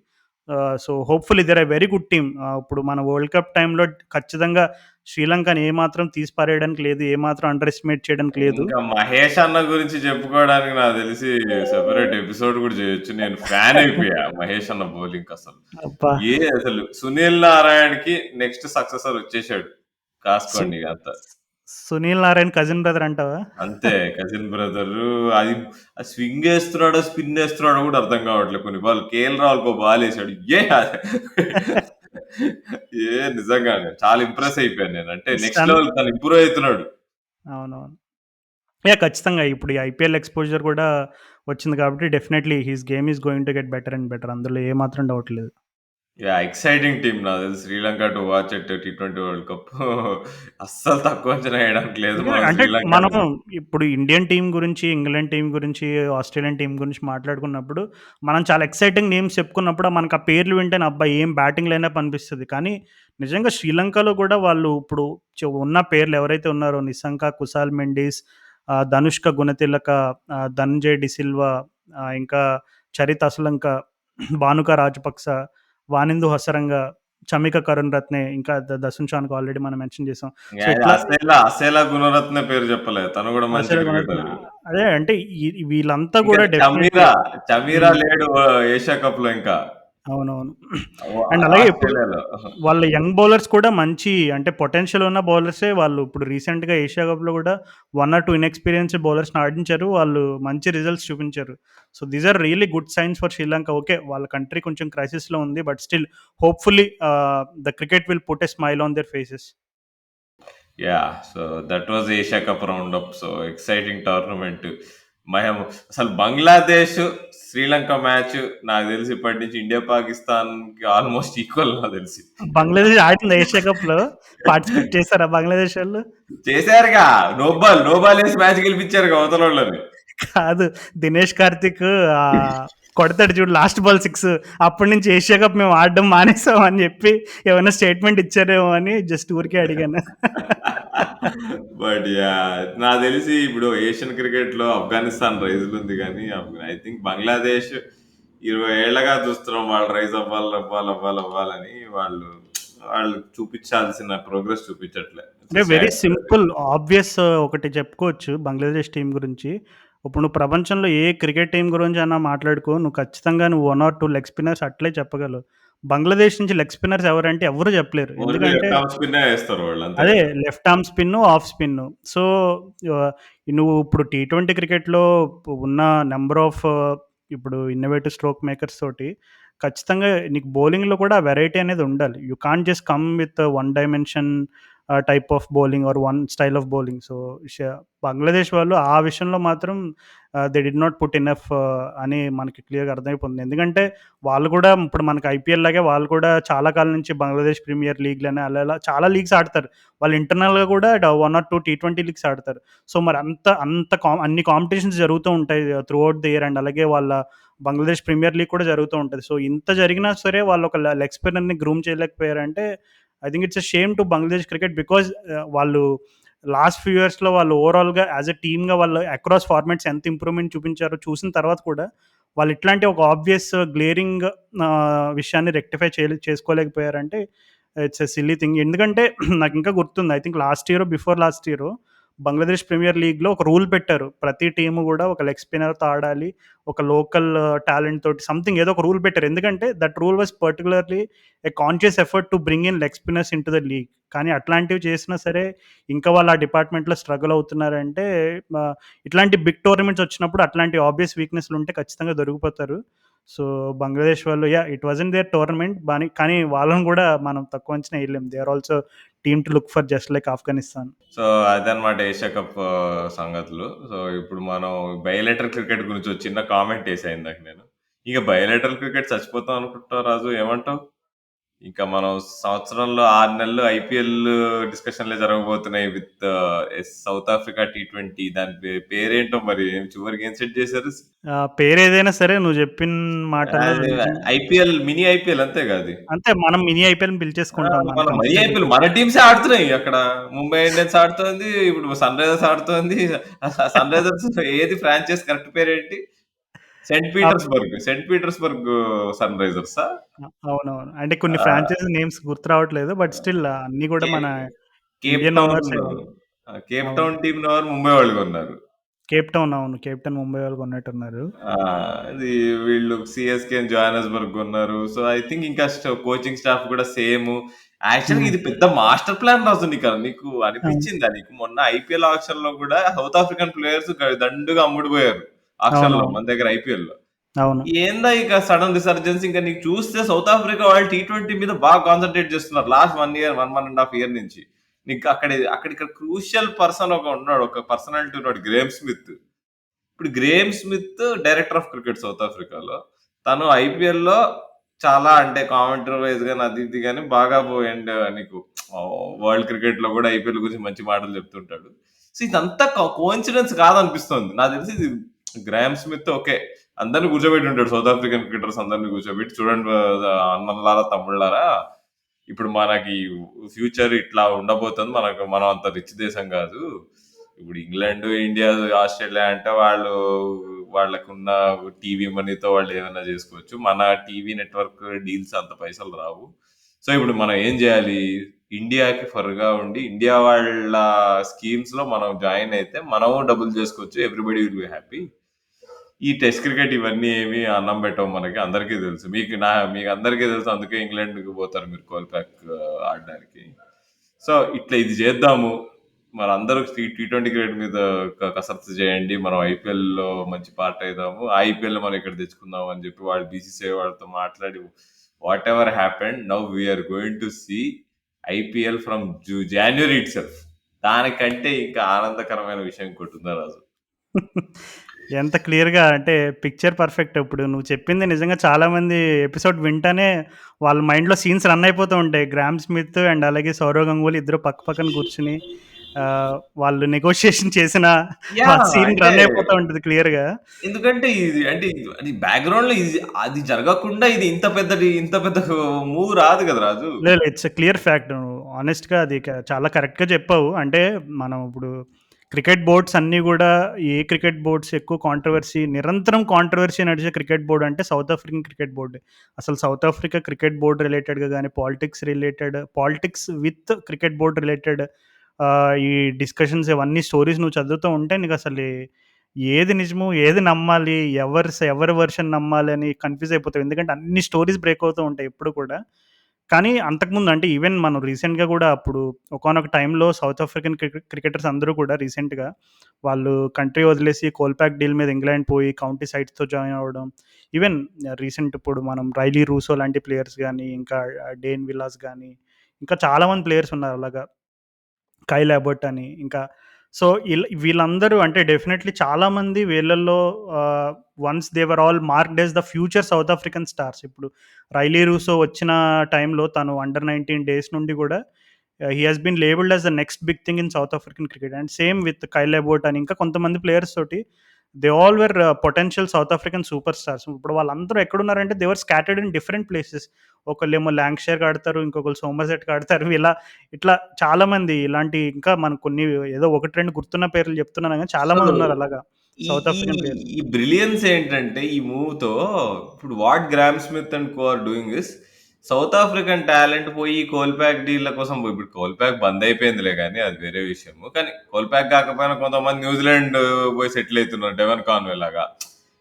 So, hopefully they are a very good team. ఇప్పుడు మన వరల్డ్ కప్ టైమ్‌లో ఖచ్చితంగా శ్రీలంకని ఏమాత్రం తీసి పారేయడానికి లేదు. ఏమాత్రం అండర్ ఎస్టిమేట్ చేయడానికి లేదు. ఇంకా మహేష్ అన్న గురించి చెప్పుకోవడానికి నాకు తెలిసి సెపరేట్ ఎపిసోడ్ కూడా చేయొచ్చు. నేను ఫ్యాన్ అయిపోయా మహేష్ అన్న బౌలింగ్‌కసలు. అబ్బా! అసలు సునీల్ నారాయణ్‌కి నెక్స్ట్ సక్సెసర్ వచ్చేసాడు. సు కాసుకోండి ఇగ అంతా. సునీల్ నారాయణ్ కజిన్ బ్రదర్ అంటావా? అంతే కజిన్ బ్రదరు. అది స్వింగ్ ఏస్తున్నాడో, స్పిన్ ఏస్తున్నాడో కూడా అర్థం కావట్లేదు కొన్ని బాల్. కేఎల్ రాహుల్‌కో బాలేసాడు. నిజంగానే చాలా ఇంప్రెస్ అయిపోయాను నేను. అంటే నెక్స్ట్ సన్ లెవెల్ తను ఇంప్రూవ్ అయితున్నాడు. అవునవును. యాహ్! ఖచ్చితంగా. ఇప్పుడు ఈ ఐపీఎల్ ఎక్స్‌పోజర్ కూడా వచ్చింది కాబట్టి definitely his game is going to get better and better. అందులో ఏమాత్రం డౌట్ లేదు. ఎక్సైటింగ్ టీమ్ నాకు తెలిసి Sri Lanka to watch at T20 world cup. అస్సలు తక్కువ అంచనా వేయడానికి లేదు ఎందుకంటే మనం అంటే మనం శ్రీలంకని. ఇప్పుడు ఇండియన్ టీమ్ గురించి, ఇంగ్లాండ్ టీమ్ గురించి, ఆస్ట్రేలియన్ టీమ్ గురించి మాట్లాడుకున్నప్పుడు, మనం చాలా ఎక్సైటింగ్ నేమ్స్ చెప్పుకున్నప్పుడు మనకు ఆ పేర్లు వింటేనే అబ్బా! ఏం బ్యాటింగ్ లైనప్ అనిపిస్తది. కానీ నిజంగా శ్రీలంకలో కూడా వాళ్ళు ఇప్పుడు ఉన్న పేర్లు ఎవరైతే ఉన్నారో నిస్సంక, కుశాల్ మెండిస్, ధనుష్క గుణతిలక, ధనంజయ్ డిసిల్వా, ఇంకా చరిత్ అసలంక, భానుక రాజపక్స, వానిందు హసరంగ, చమిక కరుణ్ రత్నే, ఇంకా దసున్ షాన్‌కి ఆల్రెడీ మనం మెన్షన్ చేసాం. సో, ఇట్లా అసేలా గుణరత్న పేరు చెప్పలేదు. తను కూడా మంచి అసలు మనకు క్రికెటర్. అదే అంటే వీళ్ళంతా ఇంకా గూడా డెఫినైట్‌లీ చమీరా హ్మ్. లేడు ఏషియా కప్ లో ఇంకా. అవునవును. అండ్ అలాగే ఇప్పుడు ఆస్ట్రేలియాలో. వాళ్ళ యంగ్ బౌలర్స్ కూడా మంచి అంటే పొటెన్షియల్ ఉన్న బౌలర్సే వాళ్ళు ఇప్పుడు రీసెంట్‌గా ఏషియా కప్‌లో కూడా 1 ఆర్ 2 ఇన్‌ఎక్స్‌పీరియన్స్‌డ్ బౌలర్స్‌ని ఆడించారు. వాళ్ళు మంచి రిజల్ట్స్ చూపించారు. So, these are really good signs for Sri Lanka. Okay. వాళ్ళ కంట్రీ కొంచెం క్రైసిస్‌లో ఉంది. But still hopefully the cricket will put a smile on their faces. Yeah! So, that was Asia cup roundup. So, exciting tournament. మేము అసలు Bangladesh, Sri Lanka match నాకు తెలిసి ఇప్పటి నుంచి ఇండియా, పాకిస్తాన్‌కి ఆల్మోస్ట్ ఈక్వల్ నాకు తెలిసి. బంగ్లాదేశ్ ఆడిందా ఏషియా కప్‌లో? పార్టిసిపేట్ చేసారా బంగ్లాదేశ్ ఓళ్ళు? చేశారుగా. నో బాల్ ఏసి మ్యాచ్ గెలిపించారుగా అవతలోళ్ళని. కాదు. దినేష్ కార్తీక్ కొడతాడు చూడు లాస్ట్ బాల్ 6 అప్పటి నుంచి ఏషియా కప్ మేము ఆడడం మానేసాం అని చెప్పి ఏమైనా స్టేట్మెంట్ ఇచ్చారేమో అని జస్ట్ ఊరికే అడిగాను. But yeah! నాకు తెలిసి ఇప్పుడు ఏషియన్ క్రికెట్‌లో ఆఫ్ఘనిస్తాన్ రైజ్‌లుంది గానీ, ఐ థింక్ బంగ్లాదేశ్ 20 ఏళ్లగా చూస్తున్నాం వాళ్ళు రైజ్ అవ్వాలని. వాళ్ళు చూపించాల్సిన ప్రోగ్రెస్ చూపించట్లే. అంటే it's very sad. Simple obvious ఒకటి చెప్పుకోవచ్చు బంగ్లాదేశ్ టీమ్ గురించి. ఇప్పుడు నువ్వు ప్రపంచంలో ఏ క్రికెట్ టీమ్ గురించైనా మాట్లాడుకో, నువ్వు ఖచ్చితంగా నువ్వు 1 ఆర్ 2 లెగ్ స్పిన్నర్స్ అట్లే చెప్పగలవు. బంగ్లాదేశ్ నుంచి లెగ్ స్పిన్నర్స్ ఎవరంటే ఎవ్వరు చెప్పలేరు. ఓన్లీ ఎందుకంటే లెఫ్ట్ ఆర్మ్ స్పిన్నే ఏస్తారు వాళ్ళు అంతే అదే కదా! Left arm spin, of spin. So, ఆహ్, నువ్వు ఇప్పుడు టీ20 క్రికెట్‌లో ఉన్న నంబర్ ఆఫ్ ఇప్పుడు ఇన్నోవేటివ్ స్ట్రోక్ మేకర్స్ తోటి ఖచ్చితంగా నీకు బౌలింగ్‌లో కూడా వెరైటీ అనేది ఉండాలి. You can't just come with one dimension type of bowling are one style of bowling. So, ష బంగ్లాదేశ్ వాళ్ళు ఆ విషయంలో మాత్రం they did not put enough అని మనకి క్లియర్‌గా అర్థమైపోతుంది. ఎందుకంటే వాళ్ళు కూడా ఇప్పుడు మనకి ఐపీఎల్ లాగే వాళ్ళు కూడా చాలా కాలం నుంచి బంగ్లాదేశ్ ప్రీమియర్ లీగ్‌లని అలా అలా చాలా లీగ్స్ ఆడతారు. వాళ్ళు ఇంటర్నల్‌గా కూడా 1 ఆర్ 2 టీ20 లీగ్స్ ఆడతారు. సో, మరి అంత అంత అన్ని కాంపిటీషన్స్ జరుగుతూ ఉంటాయి through out the year and అలాగే వాళ్ళ బంగ్లాదేశ్ ప్రీమియర్ లీగ్ కూడా జరుగుతూ ఉంటది. సో, ఇంత జరిగినా సరే వాళ్ళు ఒక లెగ్ స్పిన్నర్‌ని గ్రూమ్ చేయలేకపోయారంటే I think it's a shame to Bangladesh cricket because వాళ్ళు లాస్ట్ ఫ్యూ ఇయర్స్‌లో వాళ్ళు ఓవరాల్‌గా యాస్ ఎ టీమ్‌గా వాళ్ళు అక్రాస్ ఫార్మాట్స్ ఎంత ఇంప్రూవ్‌మెంట్ చూపించారో చూసిన తర్వాత కూడా వాళ్ళు ఇట్లాంటి ఒక ఆబ్వియస్ గ్లేరింగ్ విషయాన్ని రెక్టిఫై చేసుకోలేకపోయారంటే ఇట్స్ ఎ సిల్లీ థింగ్. ఎందుకంటే నాకింకా గుర్తుంది. ఐ థింక్ లాస్ట్ ఇయరో, బిఫోర్ లాస్ట్ ఇయరో బంగ్లాదేశ్ ప్రీమియర్ లీగ్‌లో ఒక రూల్ పెట్టారు. ప్రతి టీము గూడా ఒక లెగ్ స్పిన్నర్‌తో ఆడాలి. ఒక లోకల్ టాలెంట్ తోటి సంథింగ్ ఏదో ఒక రూల్ పెట్టారు. ఎందుకంటే that rule was particularly a conscious effort to bring in leg spinners into the league. కానీ అట్లాంటివి చేసినా సరే ఇంకా వాళ్ళు ఆ డిపార్ట్‌మెంట్‌లో స్ట్రగుల్ అవుతున్నారంటే ఆహ్, ఇట్లాంటి బిగ్ టోర్నమెంట్స్ వచ్చినప్పుడు అట్లాంటి ఆబ్వియస్ వీక్‌నెస్‌లు ఉంటే ఖచ్చితంగా దొరికిపోతారు. సో, బంగ్లాదేశ్ వాళ్ళు ఇట్ వాజంట్ దేర్ టోర్నమెంట్ కానీ వాళ్ళని గూడా మనం తక్కువ అంచనా ఎయలేం. They are also team to look for just like Afghanistan. So, అదనమాట ఏషియా కప్ సంగతులు. సో, ఇప్పుడు మనం బయోలేటరల్ క్రికెట్ గురించి ఒక చిన్న కామెంట్ ఏసా ఇందాక నేను. ఇక బయోలేటరల్ క్రికెట్ చచ్చిపోతాం అనుకుంటావు రాజు ఏమంటావు? ఇంకా మనం సంవత్సరంలో 6 నెలలు ఐపీఎల్ డిస్కషన్‌లే జరగబోతున్నాయి విత్ సౌత్ ఆఫ్రికా టీ20 దాని పేరేంటో మరి చివరికి ఏం సెట్ చేశారు? పేరేదైనా సరే నువ్వు జెప్పిన మాటల్లో అది నిజంగా ఐపీఎల్ మినీ ఐపీఎల్ అంతేగా అది. అంతే మనం మినీ ఐపీఎల్‌ని ఆ! పిలిచేసుకుంటాం మన మన మినీ కంఫర్టబుల్. ఐపీఎల్ మన టీమ్సే ఆడుతున్నాయి అక్కడ. ముంబై ఇండియన్స్ ఆడుతోంది. ఇప్పుడు సన్ రైజర్స్ ఆడుతోంది. సన్ రైజర్స్ ఏది ఫ్రాంచైజ్ కరెక్ట్ పేరేంటి? Saint Petersburg sunrisers? అవునవును. అంటే కొన్ని ఆ! ఫ్రాంచైజీ నేమ్స్ గుర్తు రావట్లేదు. బట్ స్టిల్ అన్నీ గూడా కే మన కేప్ ఇండియన్ టౌన్ ఓనర్సే. కేప్ అవును. టౌన్ టీమ్‌నెవరు ముంబై వాళ్ళు కొన్నారు. కేప్ టౌన్ అవును. కేప్ టౌన్ ముంబై వాళ్ళు కొన్నట్టున్నారు. ఆ! అది వీళ్ళు సీఎస్‌కే‌ని జోహానస్‌బర్గ్ కొన్నారు. సో, ఐ థింక్ ఇంకా కోచింగ్ స్టాఫ్ కూడా సేము. యాక్చువల్‌గా హ్మ్. ఇది పెద్ద మాస్టర్ ప్లాన్ రాజు నీకు అవును. అనిపిచ్చిందా నీకు? మొన్న ఐపీఎల్ ఆక్షన్‌లో గూడా సౌత్ ఆఫ్రికన్ ప్లేయర్స్ దండుగా అమ్ముడుపోయారు. ఆక్షన్‌లో అవునవును. మన దగ్గర ఐపీఎల్‌లో. అవును. ఏందా ఇక సడెన్ రిసర్జెన్స్ ఇంకా నీకు చూస్తే సౌత్ ఆఫ్రికా వాళ్ళు టీ20 మీద బాగా కాన్సంట్రేట్ చేస్తున్నారు. లాస్ట్ 1 ఇయర్, 1 ½ ఇయర్ నుంచి. నీకు అక్కడిక్కడ క్రూషియల్ పర్సన్ ఉన్నాడు. ఒక పర్సనాలిటీ ఉన్నాడు 'గ్రేమ్ స్మిత్.' ఇప్పుడు 'Graeme Smith' director of cricket south ఆఫ్రికాలో. తను ఐపీఎల్‌లో చాలా అంటే కామెంటరీ వైస్ గాని అది ఇది గాని బాగా అండ్ నీకు వరల్డ్ క్రికెట్‌లో కూడా ఐపీఎల్ గురించి మంచి మాటలు చెప్తుంటాడు. సో, ఇదంతా కోయిన్సిడెన్స్ కాదనిపిస్తుంది. నాకు తెలిసి ఇది 'గ్రాహమ్ స్మిత్' ఓకే. అందరిని కూర్చోబెట్టి ఉంటాడు. సౌత్ ఆఫ్రికన్ క్రికెటర్స్ అందరిని కూర్చోబెట్టి చూడండి అన్నల్లారా, తమ్ముళ్ళారా ఇప్పుడు మనకి ఫ్యూచర్ ఇట్లా ఉండబోతుంది. మనం అంత రిచ్ దేశం కాదు. ఇప్పుడు ఇంగ్లాండ్, ఇండియా, ఆస్ట్రేలియా అంటే వాళ్ళకున్న టీవీ మనీతో వాళ్ళు ఏమైనా చేసుకోవచ్చు. మన టీవీ నెట్వర్క్ డీల్స్ అంత పైసలు రావు. సో ఇప్పుడు మనం ఏం చేయాలి? ఇండియాకి ఫర్‌గా ఉండి, ఇండియా వాళ్ళ స్కీమ్స్‌లో మనం జాయిన్ అయితే మనము డబ్బులు చేసుకోవచ్చు. Everybody will be happy. ఈ టెస్ట్ క్రికెట్ ఇవన్నీ ఏమి అన్నం పెట్టవు మనకి, అందరికీ తెలుసు. మీకు అందరికీ తెలుసు, అందుకే ఇంగ్లాండ్కి పోతారు మీరు కోల్పాక్ ఆడడానికి. సో ఇట్లా ఇది చేద్దాము, మరి అందరూ T20 క్రికెట్ మీద కసరత్తు చేయండి, మనం ఐపీఎల్ లో మంచి పార్ట్ అయిదాము, ఐపీఎల్ మనం ఇక్కడ తెచ్చుకుందాం అని చెప్పి వాళ్ళు బీసీసీఐ వాళ్ళతో మాట్లాడి whatever happened now we're going to see IPL from January itself. దానికంటే ఇంకా ఆనందకరమైన విషయం కొట్టుందా రాజు? ఎంత క్లియర్‌గా అంటే పిక్చర్ పర్ఫెక్ట్. ఇప్పుడు నువ్వు చెప్పింది నిజంగా చాలామంది ఎపిసోడ్ వింటానే వాళ్ళ మైండ్‌లో సీన్స్ రన్ అయిపోతూ ఉంటాయి. గ్రామ్ స్మిత్ అండ్ అలాగే సౌరవ్ గంగూలీ ఇద్దరు పక్క పక్కన కూర్చొని వాళ్ళు నెగోషియేషన్ చేసిన ఆ సీన్ అంటే రన్ అయిపోతా ఉంటది క్లియర్‌గా. ఎందుకంటే ఇది అంటే అది బ్యాక్గ్రౌండ్ లో ఇది అది జరగకుండా ఇది ఇంత పెద్ద మూవ్ రాదు కదా రాజు. లేదు, ఇట్స్ ఎ క్లియర్ ఫ్యాక్ట్. నువ్వు హానెస్ట్‌గా అది చాలా కరెక్ట్‌గా చెప్పావు. అంటే మనం ఇప్పుడు క్రికెట్ బోర్డ్స్ అన్నీ గూడా ఏ క్రికెట్ బోర్డ్స్ ఎక్కువ నిరంతరం కాంట్రోవర్సీ నడిచే క్రికెట్ బోర్డ్ అంటే సౌత్ ఆఫ్రికన్ క్రికెట్ బోర్డ్. అసలు సౌత్ ఆఫ్రికా క్రికెట్ బోర్డ్ రిలేటెడ్‌గా గాని, politics with cricket board related ఈ డిస్కషన్స్ ఇవన్నీ స్టోరీస్ నువ్వు చదువుతూ ఉంటే నీకసలు ఏది నిజము, ఏది నమ్మాలి, ఎవరి వెర్షన్ నమ్మాలి అని కన్‌ఫ్యూజ్ అయిపోతావు. ఎందుకంటే అన్ని స్టోరీస్ బ్రేక్ అవుతూ ఉంటాయి ఎప్పుడు కూడా. కానీ అంతకుముందు అంటే ఈవెన్ మనం రీసెంట్‌గా గూడా అప్పుడు ఒకానొక టైంలో సౌత్ ఆఫ్రికన్ క్రికెటర్స్ అందరూ కూడా రీసెంట్‌గా వాళ్ళు కంట్రీ వదిలేసి కోల్పాక్ డీల్ మీద ఇంగ్లాండ్ పోయి కౌంటీ సైడ్స్‌తో జాయిన్ అవ్వడం. ఈవెన్ రీసెంట్ ఇప్పుడు మనం రైలీ రూసో లాంటి ప్లేయర్స్ గానీ, ఇంకా డేన్ విల్లాస్ గానీ, ఇంకా చాలామంది ప్లేయర్స్ ఉన్నారు అలాగా. కైల్ అబర్ట్ అని ఇంకా. సో, వీళ్ళందరూ అంటే డెఫినెట్‌లీ చాలామంది వీళ్ళల్లో once they were all marked as the future South African stars. ఇప్పుడు రైలీ రూసో వచ్చిన టైంలో తను అండర్ 19 డేస్ నుండి గూడా he has been labelled as the next big thing in South African cricket. And same with Kyle Abbott అని ఇంకా కొంతమంది players తోటి they all were potential South African superstars. ఇప్పుడు వాళ్ళందరూ ఎక్కడున్నారంటే they were scattered in different places. ఒకళ్ళేమో లాంక్‌షైర్‌కి ఆడతారు. ఇంకొకళ్ళు సోమర్సెట్‌కి ఆడతారు. ఇట్లా చాలామంది ఇలాంటి ఇంకా మనకు కొన్ని ఏదో 1, 2 గుర్తున్న పేర్లు చెప్తున్నాను గానీ సో చాలామంది ఉన్నారు అలాగా ఈ సౌత్ ఈ ఆఫ్రికన్ ప్లేయర్స్. ఈ బ్రిలియన్స్ ఏంటంటే ఈ మూవ్ తో, ఇప్పుడు what Graeme Smith and co are doing is, South African talent పోయి కోల్పాక్ డీల్ల కోసం ఇప్పుడు కోల్పాక్ బంద్ అయిపోయిందిలే కానీ అది వేరే విషయము. కానీ కోల్పాక్ కాకపోయినా కొంతమంది న్యూజిలాండ్ పోయి సెటిల్ అవుతున్నారు, డెవన్ కాన్వే లాగా.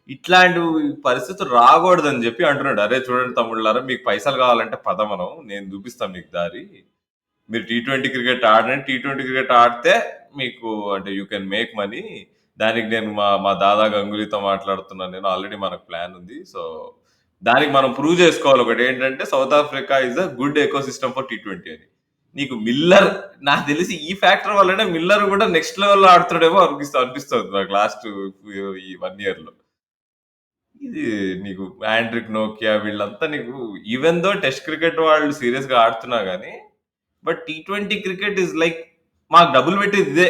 ఇట్లాంటి పరిస్థితులు రాకూడదని చెప్పి అంటున్నాడు. అరే చూడండి తమ్ముళ్ళారా, మీకు పైసలు కావాలంటే పద, మనం నేను చూపిస్తాను మీకు దారి. మీరు టీ ట్వంటీ క్రికెట్ ఆడితే మీకు అంటే యూ కెన్ మేక్ మనీ. దానికి నేను మా దాదా గంగులీతో మాట్లాడుతున్నాను, నేను ఆల్రెడీ మనకు ప్లాన్ ఉంది. సో దానికి మనం ప్రూవ్ చేసుకోవాలి ఒకటి ఏంటంటే south Africa is a good eco system for T20 అని. నీకు మిల్లర్, నాకు తెలిసి ఈ ఫ్యాక్టర్ వల్లనే మిల్లర్ కూడా నెక్స్ట్ లెవెల్లో ఆడుతాడేమో అనిపిస్తుంది నాకు లాస్ట్ ఈ 1 year లో. ఇది నీకు ఆండ్రిక్ నోకియా వీళ్ళంతా నీకు ఈవెన్ దో టెస్ట్ క్రికెట్ వాళ్ళు సీరియస్ గా ఆడుతున్నా గానీ, but T20 cricket is like మాకు డబ్బులు పెట్టేది ఇదే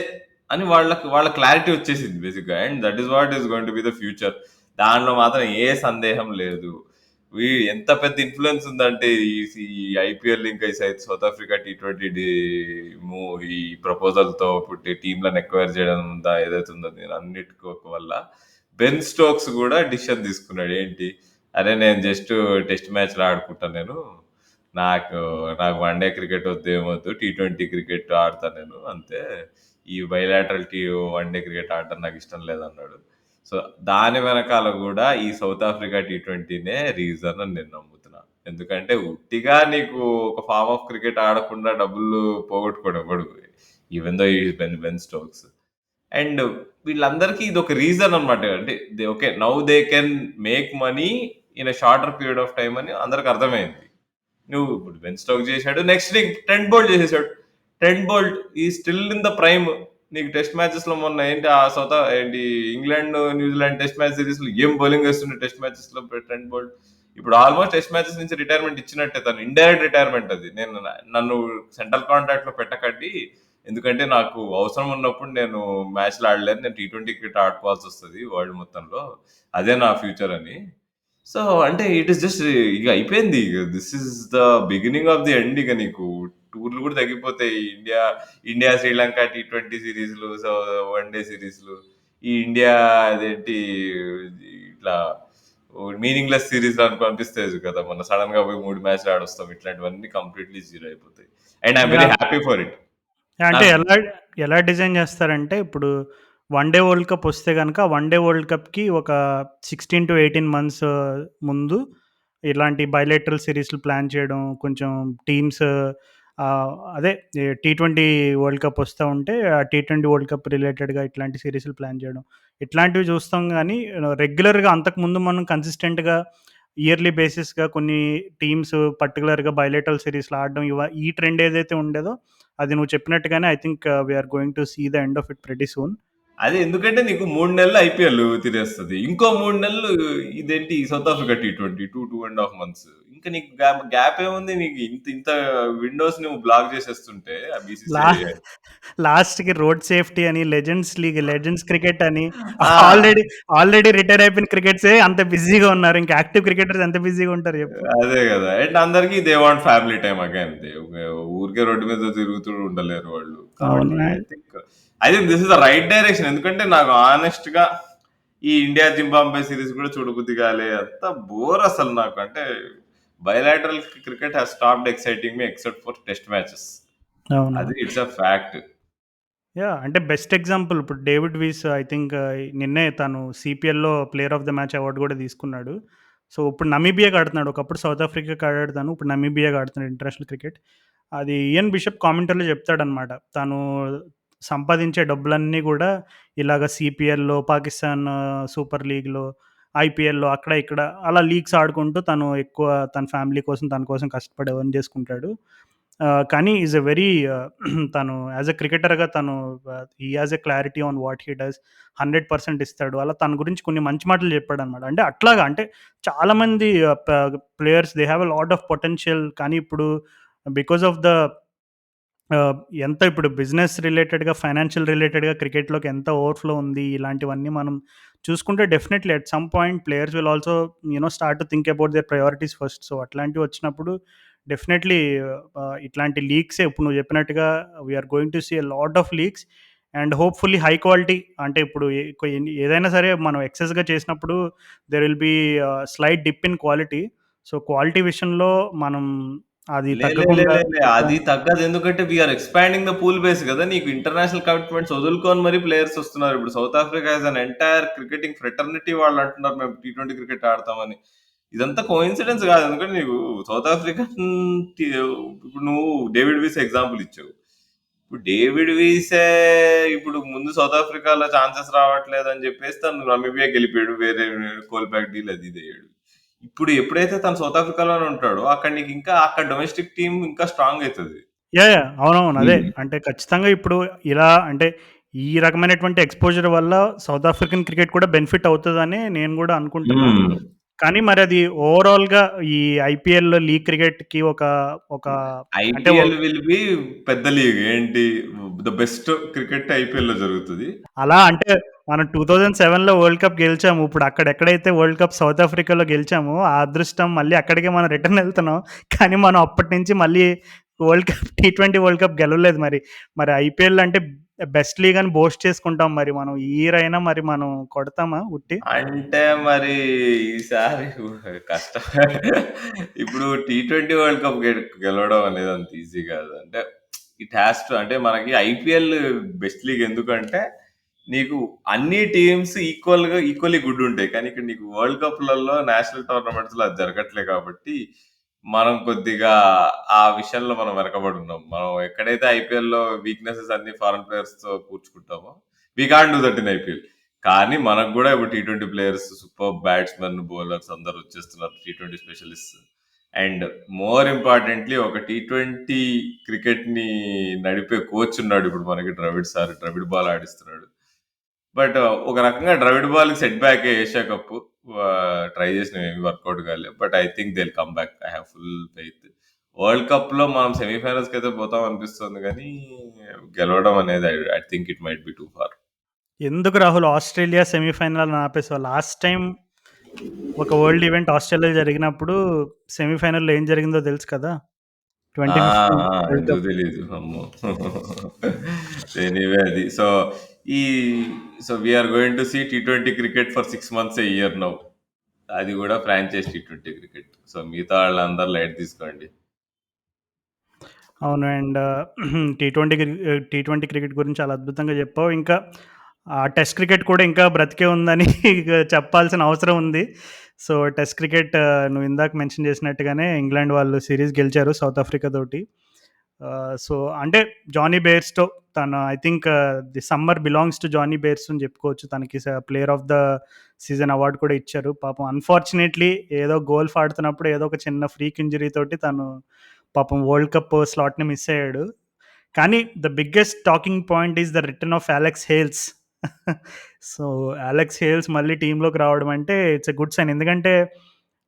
అని వాళ్ళ క్లారిటీ వచ్చేసింది బేసిక్ గా. And that is what is going to be the future. దానిలో మాత్రం ఏ సందేహం లేదు. ఎంత పెద్ద ఇన్ఫ్లుయెన్స్ ఉందంటే ఈ ఐపీఎల్ ఇంకా ఈ సౌత్ ఆఫ్రికా T20 ఈ ప్రపోజల్ తో పుట్టి టీంలను ఎక్వైర్ చేయడం ఉందా ఏదైతే ఉందో, నేను అన్నిటికీ ఒక వల్ల బెన్ స్టోక్స్ కూడా డిసిషన్ తీసుకున్నాడు. ఏంటి, అరే నేను జస్ట్ టెస్ట్ మ్యాచ్లు ఆడుకుంటాను, నేను నాకు నాకు వన్డే క్రికెట్ వద్దు, ఏమొద్దు, T20 క్రికెట్ ఆడతాను నేను అంతే, ఈ బయలాటరల్ వన్డే క్రికెట్ ఆడటం నాకు ఇష్టం లేదన్నాడు. సో దాని వెనకాల కూడా ఈ సౌత్ ఆఫ్రికా T20నే రీజన్ అని నేను నమ్ముతున్నా. ఎందుకంటే ఉట్టిగా నీకు ఒక ఫార్మ్ ఆఫ్ క్రికెట్ ఆడకుండా డబ్బులు పోగొట్టుకోవడం ఎవడు, ఈవెన్ దో ఈ బెన్ స్టోక్స్. అండ్ వీళ్ళందరికీ ఇది ఒక రీజన్ అనమాట. అంటే okay now they can make money in a shorter period of time అని అందరికి అర్థమైంది. నువ్వు ఇప్పుడు బెన్ స్టోక్ చేశాడు, నెక్స్ట్ నీకు ట్రెంట్ బోల్ట్ చేసేసాడు. ట్రెంట్ బోల్ట్ ఈ స్టిల్ ఇన్ ద ప్రైమ్. నీకు టెస్ట్ మ్యాచెస్ లో మొన్న ఏంటి ఏంటి England New Zealand test match series లో ఏం బౌలింగ్ వేస్తుండే టెస్ట్ మ్యాచెస్ లో ట్రెంట్ బోల్ట్. ఇప్పుడు ఆల్మోస్ట్ టెస్ట్ మ్యాచెస్ నుంచి రిటైర్మెంట్ ఇచ్చినట్టే, తను ఇండైరెక్ట్ రిటైర్మెంట్ అది. నన్ను సెంట్రల్ కాంట్రాక్ట్ లో పెట్టకండి, ఎందుకంటే నాకు అవసరం ఉన్నప్పుడు నేను మ్యాచ్లు ఆడలేను, నేను T20 క్రికెట్ ఆడుకోవాల్సి వస్తుంది వరల్డ్ మొత్తంలో, అదే నా ఫ్యూచర్ అని. సో అంటే ఇట్ ఇస్ జస్ట్ ఇక అయిపోయింది. This is the beginning of the end. ఇక నీకు టూర్లు కూడా తగ్గిపోతాయి. ఇండియా శ్రీలంక T20 సిరీస్లు, సో వన్డే సిరీస్లు, ఈ ఇండియా అదేంటి ఇట్లా మీనింగ్లెస్ సిరీస్ అనుకో అనిపిస్తుంది కదా, మన సడన్ గా పోయి 3 మ్యాచ్లు ఆడొస్తాం, ఇట్లాంటివన్నీ కంప్లీట్లీ జీరో అయిపోతాయి. And I'm very yeah! Happy for it. అంటే నాకు ఎలా ఎలా డిజైన్ చేస్తారంటే ఇప్పుడు వన్ డే వరల్డ్ కప్ వస్తే గనక వన్ డే వరల్డ్ కప్‌కి ఒక 16-18 మంత్స్ ముందు ఇలాంటి బైలేటరల్ సీరీస్‌లు ప్లాన్ చేయడం, కొంచెం టీమ్స్ అదే టీ20 వరల్డ్ కప్ వస్తా ఉంటే, ఆ టీ20 వరల్డ్ కప్ రిలేటెడ్‌గా ఇట్లాంటి సీరీస్‌లు ప్లాన్ చేయడం. ఇట్లాంటివి చూస్తాం గానీ, రెగ్యులర్‌గా అంతకుముందు మనం కన్సిస్టెంట్‌గా ఇయర్లీ బేసిస్‌గా కొన్ని టీమ్స్ పర్టిక్యులర్‌గా బైలేటరల్ సీరీస్‌లు ఆడడం ఈ ట్రెండ్ ఏదైతే ఉండేదో, అది నువ్వు చెప్పినట్టుగానే I think we are going to see the end of it pretty soon. అదే ఎందుకంటే నీకు 3 నెలలు ఐపీఎల్ తినేస్తది. ఇంకో 3 నెలలు ఇదేంటి సౌత్ ఆఫ్రికా టీ20 2.5 మంత్స్. ఇంకా నీకు గ్యాప్ ఏముంది? నీకు ఇంత విండోస్ నువ్వు బ్లాక్ చేసేస్తుంటే ఆ లా బీసీసీఐ. లాస్ట్‌కి రోడ్ సేఫ్టీ అని, లెజెండ్స్ లీగ్, లెజెండ్స్ క్రికెట్ అని ఆ! ఆల్రెడీ ఆల్రెడీ రిటైర్ అయిపోయిన క్రికెట్సే అంత బిజీగా ఉన్నారు. ఇంకా యాక్టివ్ క్రికెటర్స్ ఎంత బిజీగా ఉంటారు చెప్పు? అదే గదా! అండ్ అందరికి they want family time again. ఊరికే రోడ్డు మీద తిరుగుతూ ఉండలేరు వాళ్ళు. కాబట్టి అవును. I think this is the right direction. ఎందుకంటే నాకు హానెస్ట్‌గా ఈ ఇండియా జింబాబ్వే సిరీస్ కూడా చూడబుద్ధి కాలే. అంత బోర్ అసలు నాకు. అంటే bilateral cricket has stopped exciting me except for test matches. అవునవును. అది ఇట్స్ అ ఫ్యాక్ట్. యాహ్! అంటే బెస్ట్ ఎగ్జాంపుల్ ఇప్పుడు డేవిడ్ వీస్ ఐ థింక్ నిన్నే తను సీపీఎల్‌లో player of the match award గూడా తీసుకున్నాడు. సో, ఇప్పుడు నమీబియాకి ఆడుతున్నాడు. ఒకప్పుడు సౌత్ ఆఫ్రికాకి ఆడాడు తను. ఇప్పుడు నమీబియాకి ఆడుతున్నాడు ఇంటర్నేషనల్ క్రికెట్. అది ఇయాన్ బిషప్ కామెంటరీలో చెప్తాడనమాట. తను సంపాదించే డబ్బులన్నీ గూడా ఇలాగ సీపీఎల్‌లో, పాకిస్తాన్ సూపర్ లీగ్‌లో, ఐపీఎల్‌లో అక్కడ, ఇక్కడ అలా లీగ్స్ ఆడుకుంటూ తను ఎక్కువ తన ఫ్యామిలీ కోసం, తన కోసం కష్టపడి ఎర్న్ చేసుకుంటాడు. కానీ ఈజ్ ఎ వెరీ తను యాస్ ఎ క్రికెటర్‌గా తను he has a clarity on what he does. 100% ఇస్తాడు. అలా తన గురించి కొన్ని మంచి మాటలు చెప్పాడనమాట. అంటే అట్లాగా అంటే చాలామంది players they have a lot of potential. కానీ ఇప్పుడు బికాస్ ఆఫ్ ద ఆహ్, ఎంత ఇప్పుడు బిజినెస్ రిలేటెడ్‌గా, ఫైనాన్షియల్ రిలేటెడ్‌గా క్రికెట్‌లోకి ఎంత ఓవర్‌ఫ్లో ఉంది. ఇలాంటివన్నీ మనం చూసుకుంటే definitely at some point players will also start to think about their priorities first. So, అట్లాంటివి వచ్చినప్పుడు డెఫినెట్‌లీ ఇట్లాంటి లీగ్సే ఇప్పుడు నువ్వు చెప్పినట్టుగా we are going to see a lot of leagues and hopefully high quality. అంటే ఇప్పుడు ఏదైనా సరే మనం ఎక్సెస్‌గా చేసినప్పుడు there will be slight dip in quality. So, quality విషయంలో మనం అది లే లే లే తగ్గకుండా లే లే. అది తగ్గదు. ఎందుకంటే we are expanding the pool base కదా! నీకు ఇంటర్నేషనల్ కమిట్మెంట్స్ వదులుకొని మరి ప్లేయర్స్ వస్తున్నారు. ఇప్పుడు South Africa has an entire cricketing fraternity వాళ్ళు అంటున్నారు మేము టీ20 క్రికెట్ ఆడతామని. ఇదంతా కోయిన్సిడెన్స్ కాదు. ఎందుకంటే నీకు సౌత్ ఆఫ్రికన్ ఇప్పుడు నువ్వు డేవిడ్ వీస్ ఎగ్జాంపుల్ ఇచ్చావు. ఇప్పుడు డేవిడ్ వీసే ఇప్పుడు ముందు సౌత్ ఆఫ్రికాలో ఛాన్సెస్ రావట్లేదు అని చెప్పేసి తను నమీబియాకి వెళ్ళిపోయాడు. వేరే కోల్బ్యాక్ డీల్ అది ఇది అయ్యాడు. ఇప్పుడు ఎప్పుడైతే తను సౌత్ ఆఫ్రికాలోనే ఉంటాడో అక్కడ నీకు ఇంకా అక్కడ డొమెస్టిక్ టీమ్ ఇంకా స్ట్రాంగ్ అవుతుంది. యాహ్! అవునవును. అదే. అంటే ఖచ్చితంగా ఇప్పుడు ఇలా అంటే ఈ రకమైనటువంటి ఎక్స్‌పోజర్ వల్ల సౌత్ ఆఫ్రికన్ క్రికెట్ కూడా బెనిఫిట్ అవుతదని నేను గూడా అనుకుంటున్నా. హ్మ్. కానీ మరది ఓవరాల్‌గా ఈ ఐపీఎల్ లీగ్ క్రికెట్‌కి ఒక ఒక అంటే ఐపీఎల్ విల్ బి పెద్ద లీగ్. ఏంటి ద బెస్ట్ క్రికెట్ ఐపీఎల్‌లో జరుగుతది. అలా అంటే మనం 2007లో వరల్డ్ కప్ గెలిచాము. ఇప్పుడు అక్కడెక్కడైతే వరల్డ్ కప్ సౌత్ ఆఫ్రికాలో గెలిచామో, ఆ అదృష్టం మళ్ళీ అక్కడికే మనం రిటర్న్ ఎళ్తున్నాం. కానీ మనం అప్పటి నుంచి మళ్ళీ వరల్డ్ కప్ టీ20 వరల్డ్ కప్ గెలవలేదు మరి. మరి ఐపీఎల్ అంటే బెస్ట్ లీగ్ అని బోస్ట్ చేసుకుంటాం. మరి మనం ఈ ఇయర్ అయినా మరి మనం కొడతామా ఉట్టి? అంటే మరి ఈసారి కష్టమే. ఇప్పుడు టీ20 వరల్డ్ కప్ గెలవడం అనేది అంత ఈజీ కాదు. అంటే ఇట్ హ్యాస్ టు అంటే మనకి ఐపీఎల్ బెస్ట్ లీగ్ ఎందుకంటే నీకు అన్ని టీమ్స్ ఈక్వల్లీ గుడ్ ఉంటాయి. కానీ ఇక్కడ నీకు వరల్డ్ కప్‌లలో నేషనల్ టోర్నమెంట్స్‌లో అది జరగట్లే కాబట్టి మనం కొద్దిగా ఆ విషయంలో మనం వెనకబడి ఉన్నాం. మనం ఎక్కడైతే ఐపీఎల్‌లో వీక్‌నెసెస్ అన్ని ఫారెన్ ప్లేయర్స్‌తో కూర్చుకుంటామో we can't do that in IPL. కానీ మనకు కూడా ఇప్పుడు టీ20 ప్లేయర్స్ సూపర్ బ్యాట్స్మెన్ బౌలర్స్ అందరు వచ్చేస్తున్నారు టీ20 స్పెషలిస్ట్ అండ్ మోర్ ఇంపార్టెంట్లీ ఒక టీ20 క్రికెట్ ని నడిపే కోచ్ ఉన్నాడు ఇప్పుడు మనకి ద్రవిడ్ సార్ ద్రవిడ్ బాల్ ఆడిస్తున్నాడు బట్ ఒక రకంగా Dravid ball set back Asia cup try చేసిన ఏమి వర్కౌట్ కాలే but I think they come back I have full faith world cup లో మనం సెమీఫైనల్స్ కి అయితే పోతాం అనిపిస్తుంది కానీ గెలవడం అనేది I think it might be too far. ఎందుకు రాహుల్ ఆస్ట్రేలియా సెమీఫైనల్ ఆపేసావు? లాస్ట్ టైమ్ ఒక వరల్డ్ ఈవెంట్ ఆస్ట్రేలియాలో జరిగినప్పుడు సెమీఫైనల్‌లో ఏం జరిగిందో తెలుసు కదా! ఆ! 2015 ఆ! వరల్డ్ ఎందుకు కప్. తెలీదు. అమ్మో! ఎనీవే అది. ఈ so, we are going to see టీ20 cricket for 6 months a year now. అది కూడా ఫ్రాంచైజ్ టీ20 క్రికెట్. సో, మిగతా వాళ్ళందరూ లైట్ తీసుకోండి. అవును. అండ్ టీ20 క్రికెట్ గురించి చాలా అద్భుతంగా చెప్పావు. ఇంకా టెస్ట్ క్రికెట్ కూడా ఇంకా బ్రతికే ఉందని ఇక చెప్పాల్సిన అవసరం ఉంది. సో, టెస్ట్ క్రికెట్ నువ్వు ఇందాక మెన్షన్ చేసినట్టుగానే ఇంగ్లాండ్ వాళ్ళు సీరీస్ గెలిచారు సౌత్ ఆఫ్రికా తోటి. సో, అంటే జానీ బెయిర్‌స్టో తను I think the summer belongs to Jonny Bairs అని చెప్పుకోవచ్చు. తనకి player of the season award కూడా ఇచ్చారు. పాపం అన్‌ఫార్చునేట్‌లీ ఏదో గోల్ఫ్ ఆడుతున్నప్పుడు ఏదో ఒక చిన్న ఫ్రీక్ ఇంజరీ తోటి తను పాపం వరల్డ్ కప్ స్లాట్‌ని మిస్ అయ్యాడు. కానీ the biggest talking point is the return of Alex Hales. So, Alex Hales మళ్ళీ టీమ్‌లోకి రావడం అంటే ఇట్స్ ఎ గుడ్ సైన్. ఎందుకంటే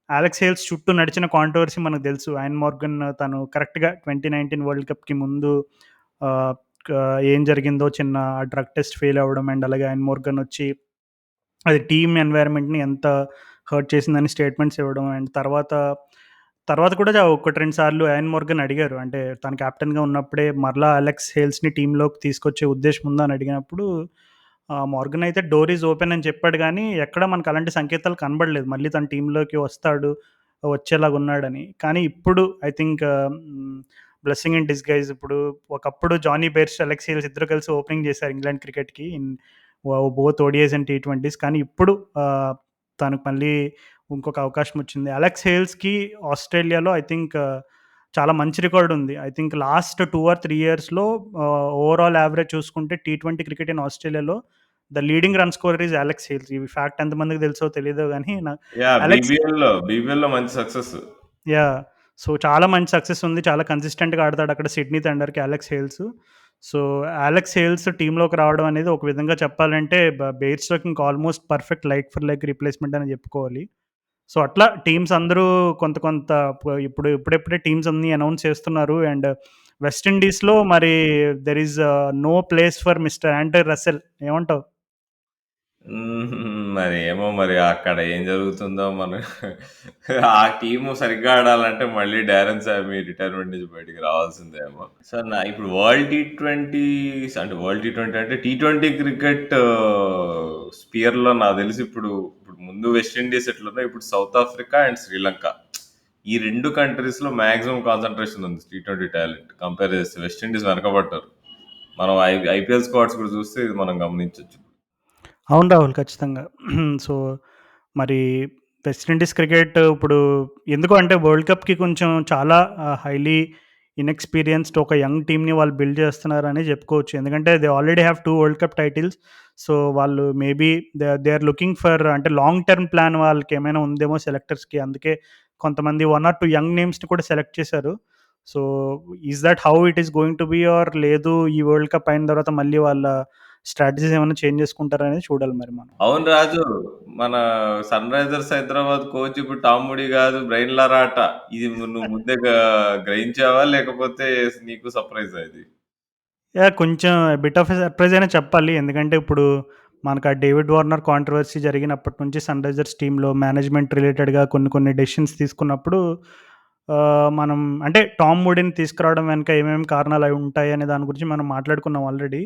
అలెక్స్ హేల్స్ చుట్టూ నడిచిన కాంట్రోవర్సీ మనకు తెలుసు. ఐయాన్ మోర్గన్ తను కరెక్ట్‌గా 2019 వరల్డ్ కప్‌కి ముందు ఆహ్, క ఏం జరిగిందో చిన్న డ్రగ్ టెస్ట్ ఫెయిల్ అవ్వడం అండ్ అలాగే ఐయాన్ మోర్గన్ వచ్చి అది టీమ్ ఎన్వైర్న్‌మెంట్‌ని ఎంత హర్ట్ చేసిందని స్టేట్మెంట్స్ ఇవ్వడం అండ్ తర్వాత కూడా 1, 2 సార్లు ఐయాన్ మోర్గన్ అడిగారు. అంటే తను కెప్టెన్‌గా ఉన్నప్పుడే మరలా అలెక్స్ హేల్స్‌ని టీమ్‌లోకి తీసుకొచ్చే ఉద్దేశ్యం ఉందా అని అడిగినప్పుడు మోర్గన్ అయితే డోర్ ఈజ్ ఓపెన్ అని చెప్పాడు గానీ, ఎక్కడ మనకు అలాంటి సంకేతాలు కనబడలేదు. మళ్ళీ తను టీమ్‌లోకి వస్తాడు, వచ్చేలాగున్నాడని. కానీ ఇప్పుడు I think blessing in disguise ఇప్పుడు ఒకప్పుడు జానీ బెయిర్స్టో, అలెక్స్ హేల్స్ ఇద్దరు కలిసి ఓపెనింగ్ చేశారు ఇంగ్లాండ్ క్రికెట్‌కి బోత్ ఓడీఐస్ అండ్ టీ20స్. కానీ ఇప్పుడు తనకు మళ్ళీ ఇంకొక అవకాశం వచ్చింది. అలెక్స్ హేల్స్‌కి ఆస్ట్రేలియాలో ఐ థింక్ చాలా మంచి రికార్డ్ ఉంది. ఐ థింక్ లాస్ట్ 2 ఆర్ 3 ఇయర్స్‌లో ఓవరాల్ యావరేజ్ చూసుకుంటే టీ20 క్రికెట్ ఇన్ ఆస్ట్రేలియాలో the leading run scorer is Alex Hales. ఈ ఫ్యాక్ట్ ఎంతమందికి తెలుసో తెలీదో గానీ యాహ్! అలెక్స్ బీబీఎల్‌లో మంచి సక్సెస్. యాహ్! సో, చాలా మంచి సక్సెస్ ఉంది. చాలా కన్సిస్టెంట్‌గా ఆడతాడు అక్కడ సిడ్నీ థండర్‌కి Alex Hales. So, Alex Hales టీమ్‌లోకి రావడం అనేది ఒక విధంగా చెప్పాలంటే బెయిర్స్‌టోకి ఇంకా almost perfect like for like replacement అని చెప్పుకోవాలి. సో, అట్లా టీమ్స్ అందరూ కొంత కొంత ఇప్పుడిప్పుడే టీమ్స్ అన్నీ అనౌన్స్ చేస్తున్నారు. అండ్ వెస్ట్ ఇండీస్‌లో మరి there is no place for Mister Andre Russell ఏమంటావు? హుహు. మరి ఏమో మరి అక్కడ ఏం జరుగుతుందో ఆ టీము సరిగ్గా ఆడాలంటే మళ్ళీ డారెన్ సామి రిటైర్మెంట్ నుంచి బయటికి రావాల్సిందేమో. సో, ఇప్పుడు వరల్డ్ టీ20 అంటే టీ20 క్రికెట్ స్పియర్‌లో నాకు తెలిసి ఇప్పుడు ముందు వెస్ట్ ఇండీస్ ఎట్లున్నాయి, ఇప్పుడు సౌత్ ఆఫ్రికా అండ్ శ్రీలంక. ఈ 2 కంట్రీస్‌లో మాక్సిమం కాన్సంట్రేషన్ ఉంది టీ20 టాలెంట్. కంపేర్ చేస్తే వెస్ట్ ఇండీస్ వెనకబడ్డారు. మనం ఐపీఎల్ స్క్వాడ్స్ కూడా చూస్తే ఇది మనం గమనించొచ్చు. అవును రాహుల్. ఖచ్చితంగా. సో, మరి వెస్ట్ ఇండీస్ క్రికెట్ ఇప్పుడు ఎందుకు అంటే వరల్డ్ కప్‌కి కొంచెం చాలా హైలీ ఇన్‌ఎక్స్‌పీరియన్స్డ్ ఒక యంగ్ టీమ్‌ని వాళ్ళు బిల్డ్ చేస్తున్నారని చెప్పుకోవచ్చు. ఎందుకంటే they already have 2 world cup titles. So, వాళ్ళు maybe they are looking for అంటే లాంగ్ టర్మ్ ప్లాన్ వాళ్ళకేమైనా ఉందేమో సెలెక్టర్స్‌కి. అందుకే కొంతమంది 1 ఆర్ 2 యంగ్ నేమ్స్‌ని కూడా సెలెక్ట్ చేశారు. So, is that how it is going to be or లేదు ఈ వరల్డ్ కప్ అయిన తర్వాత మళ్ళీ వాళ్ళ స్ట్రాటజీస్ ఏమైనా చేంజ్ చేసుకుంటారనేది చూడాలి మరి మనం. అవును రాజు. మన సన్ రైజర్స్ హైదరాబాద్ కోచ్ ఇప్పుడు టామ్ మూడీ కాదు, బ్రైన్ లారా అట. ఇది నువ్వు ముందే గ్రహించావా? లేకపోతే నీకు సర్ప్రైజా ఇది? యాహ్! కొంచెం బిట్ ఆఫ్ ఎ సర్ప్రైజ్ అనే చెప్పాలి. ఎందుకంటే ఇప్పుడు మనకు ఆ డేవిడ్ వార్నర్ కాంట్రోవర్సీ జరిగినప్పటి నుంచి సన్‌రైజర్స్ టీమ్‌లో మేనేజ్‌మెంట్ రిలేటెడ్‌గా కొన్ని కొన్ని డెసిషన్స్ తీసుకున్నప్పుడు మనం అంటే టామ్ మూడీని తీసుకురావడం వెనక ఏమేమి కారణాలు అయి ఉంటాయి అనే దాని గురించి మనం మాట్లాడుకున్నాం ఆల్రెడీ.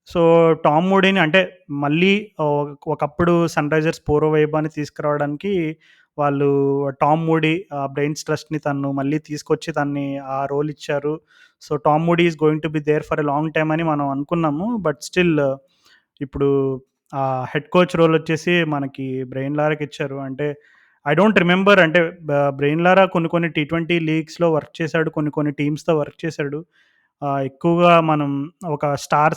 సో, టామ్ మూడీని అంటే మళ్ళీ ఒకప్పుడు సన్‌రైజర్స్ పూర్వ వైభవాన్ని తీసుకురావడానికి వాళ్ళు టామ్ మూడీ బ్రెయిన్స్ ట్రస్ట్‌ని తనను మళ్ళీ తీసుకొచ్చి తనని ఆ రోల్ ఇచ్చారు. So, Tom Moody is going to be there for a long time అని మనం అనుకున్నాము. బట్ స్టిల్ ఇప్పుడు హెడ్ కోచ్ రోల్ వచ్చేసి మనకి బ్రెయిన్ లారాకి ఇచ్చారు. అంటే ఐ డోంట్ రిమెంబర్ అంటే బ్రెయిన్ లారా కొన్ని కొన్ని టీ20 లీగ్స్‌లో వర్క్ చేశాడు. కొన్ని కొన్ని టీమ్స్‌తో వర్క్ చేశాడు. ఎక్కువగా మనం ఒక స్టార్